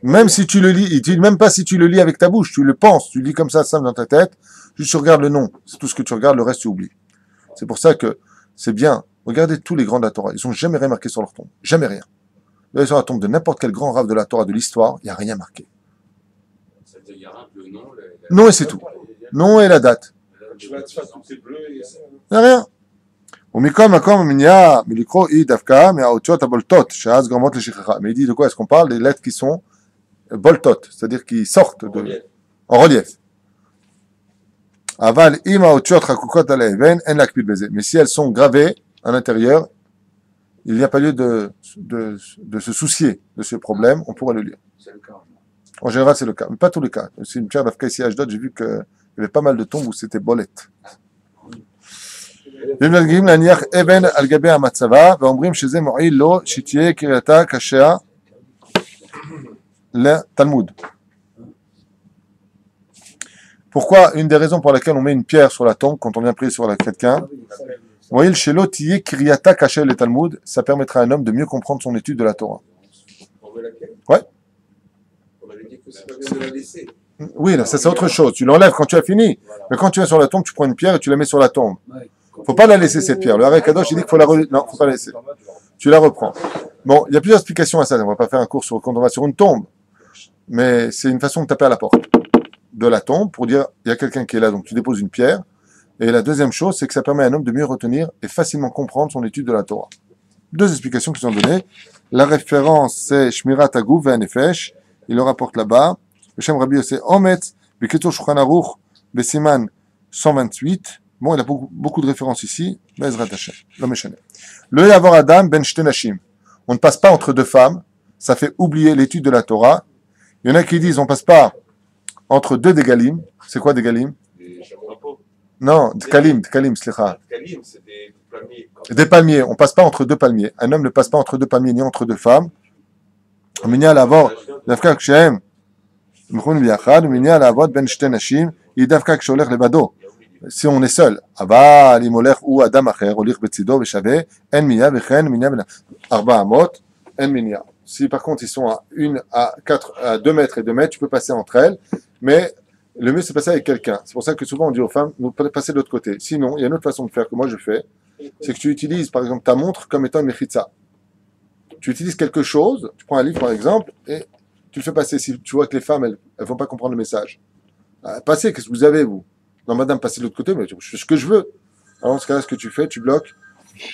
Même si tu le lis, il dit même pas si tu le lis avec ta bouche, tu le penses, tu lis comme ça, simple dans ta tête, juste tu regardes le nom. C'est tout ce que tu regardes, le reste tu oublies. C'est pour ça que c'est bien. Regardez tous les grands de la Torah. Ils n'ont jamais rien marqué sur leur tombe. Jamais rien. Là, sur la tombe de n'importe quel grand rave de la Torah, de l'histoire, il n'y a rien marqué. Il y a le nom, Non et c'est tout. Non et la date. Tu vas te faire tout est bleu et il n'y a rien. ומכל מקום המניעה מלקרוא היא דווקא מהאותיות הבולטות שאז גורמות לשכחה. Mais il dit de quoi est-ce qu'on parle? Des lettres qui sont boltot, c'est-à-dire qui sortent en relief. אבל אם האותיות חקוקות על האבן, אין להקפיד בזה. Mais si elles sont gravées à l'intérieur, il n'y a pas lieu de se soucier de ce problème, on pourra le lire. C'est le cas. En général, c'est le cas. Mais pas tous les cas. C'est une pierre d'Afka ici à Ashdod, j'ai vu qu'il y avait pas mal de tombes où c'était bolette. ומדגים להניח אבן על גבי המצבה, ואומרים שזה מועיל לו שתהיה קריאתה קשה לתלמוד. Pourquoi une des raisons pour laquelle on met une pierre sur la tombe quand on vient prier sur quelqu'un, mouil shelo tiye kriyata kasher le Talmud, ça permettra à un homme de mieux comprendre son étude de la Torah. On veut laquelle? Ouais. On avait dit que c'est pas bien de la laisser. Oui, là, ça c'est autre chose. Tu l'enlèves quand tu as fini. Mais quand tu es sur la tombe, tu prends une pierre et tu la mets sur la tombe. Faut pas la laisser cette pierre. Le Harei Kadosh, il dit qu'il faut non, faut pas la laisser. Tu la reprends. Bon, il y a plusieurs explications à ça. On va pas faire un cours quand on va sur une tombe. Mais c'est une façon de taper à la porte de la tombe pour dire, il y a quelqu'un qui est là, donc tu déposes une pierre. Et la deuxième chose, c'est que ça permet à un homme de mieux retenir et facilement comprendre son étude de la Torah. Deux explications qui sont données. La référence, c'est Shmirat Aguf ve'Nefesh. Il le rapporte là-bas. Le Shem Rabbi Yosef Ometz, Beketur Shulchan Aruch, Besiman 128. Bon, il a beaucoup de références ici. Bezrat Hashem. Le Yavar Adam ben Shtenashim. On ne passe pas entre deux femmes. Ça fait oublier l'étude de la Torah. Il y en a qui disent on passe pas entre deux dégalim. C'est quoi dégalim? Des chameaux. Non, Dkalim, slicha. Kalim, c'est des palmiers. Des palmiers. On passe pas entre deux palmiers. Un homme ne passe pas entre deux palmiers ni entre deux femmes. Minya l'avor, dafka kshem. Mkhun biachad, minya l'avor ben shtenashim. Il dafka ksholer lebado. Si on est seul, Ava, Limoler ou Adam Acher, Olich Betsido, Veshave, En Minya, Vechen, Minya, Arba Amot, En Minya. Si par contre ils sont à 2 mètres et 2 mètres, tu peux passer entre elles, mais le mieux c'est passer avec quelqu'un. C'est pour ça que souvent on dit aux femmes, vous pouvez passer de l'autre côté. Sinon, il y a une autre façon de faire que moi je fais, c'est que tu utilises par exemple ta montre comme étant une mechitza. Tu utilises quelque chose, tu prends un livre par exemple, et tu le fais passer. Si tu vois que les femmes, elles vont pas comprendre le message. Passez, qu'est-ce que vous avez vous? Non, madame, passez de l'autre côté, mais je fais ce que je veux. Alors, dans ce cas-là, ce que tu fais, tu bloques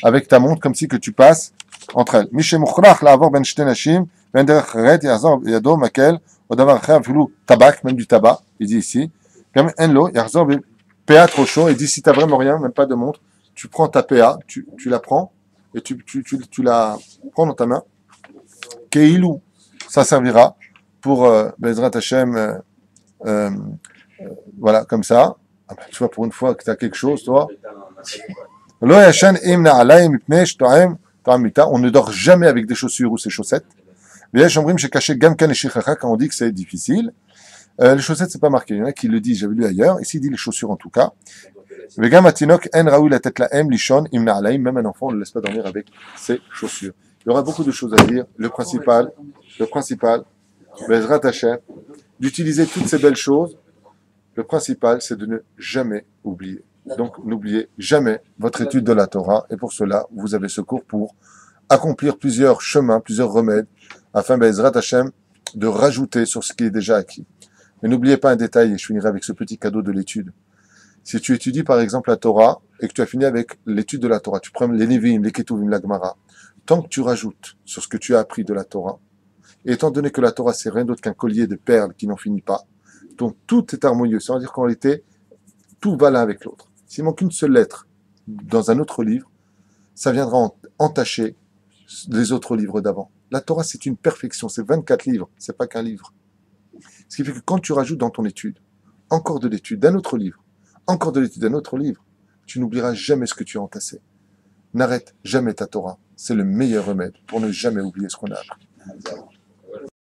avec ta montre, comme si que tu passes entre elles. Mishe mukhrach la'avor ben shte nashim, ben derech charet, yahzor yado makel, ou davar acher, afilou tabac, même du tabac, il dit ici. Comme enlo, yahzor PA trop chaud, il dit si t'as vraiment rien, même pas de montre, tu prends ta PA, tu la prends, et tu la prends dans ta main. Keilou, ça servira pour Bezrat Hashem, voilà, comme ça. Ah ben, tu vois, pour une fois que tu as quelque chose, toi. On ne dort jamais avec des chaussures ou ses chaussettes. Quand on dit que c'est difficile, les chaussettes, c'est pas marqué. Il y en a qui le disent, j'avais lu ailleurs. Ici, il dit les chaussures en tout cas. Même un enfant, on ne le laisse pas dormir avec ses chaussures. Il y aura beaucoup de choses à dire. Le principal, Bezrat Hashem, d'utiliser toutes ces belles choses. Le principal, c'est de ne jamais oublier. Donc, n'oubliez jamais votre étude de la Torah. Et pour cela, vous avez ce cours pour accomplir plusieurs chemins, plusieurs remèdes, afin, Bezrat Hashem, de rajouter sur ce qui est déjà acquis. Mais n'oubliez pas un détail, et je finirai avec ce petit cadeau de l'étude. Si tu étudies, par exemple, la Torah, et que tu as fini avec l'étude de la Torah, tu prends les Nevi'im, les Ketuvim, la Gemara, tant que tu rajoutes sur ce que tu as appris de la Torah, et étant donné que la Torah, c'est rien d'autre qu'un collier de perles qui n'en finit pas, donc tout est harmonieux. C'est-à-dire qu'en réalité, tout va l'un avec l'autre. S'il manque une seule lettre dans un autre livre, ça viendra entacher les autres livres d'avant. La Torah, c'est une perfection. C'est 24 livres. C'est pas qu'un livre. Ce qui fait que quand tu rajoutes dans ton étude, encore de l'étude d'un autre livre, encore de l'étude d'un autre livre, tu n'oublieras jamais ce que tu as entassé. N'arrête jamais ta Torah. C'est le meilleur remède pour ne jamais oublier ce qu'on a appris.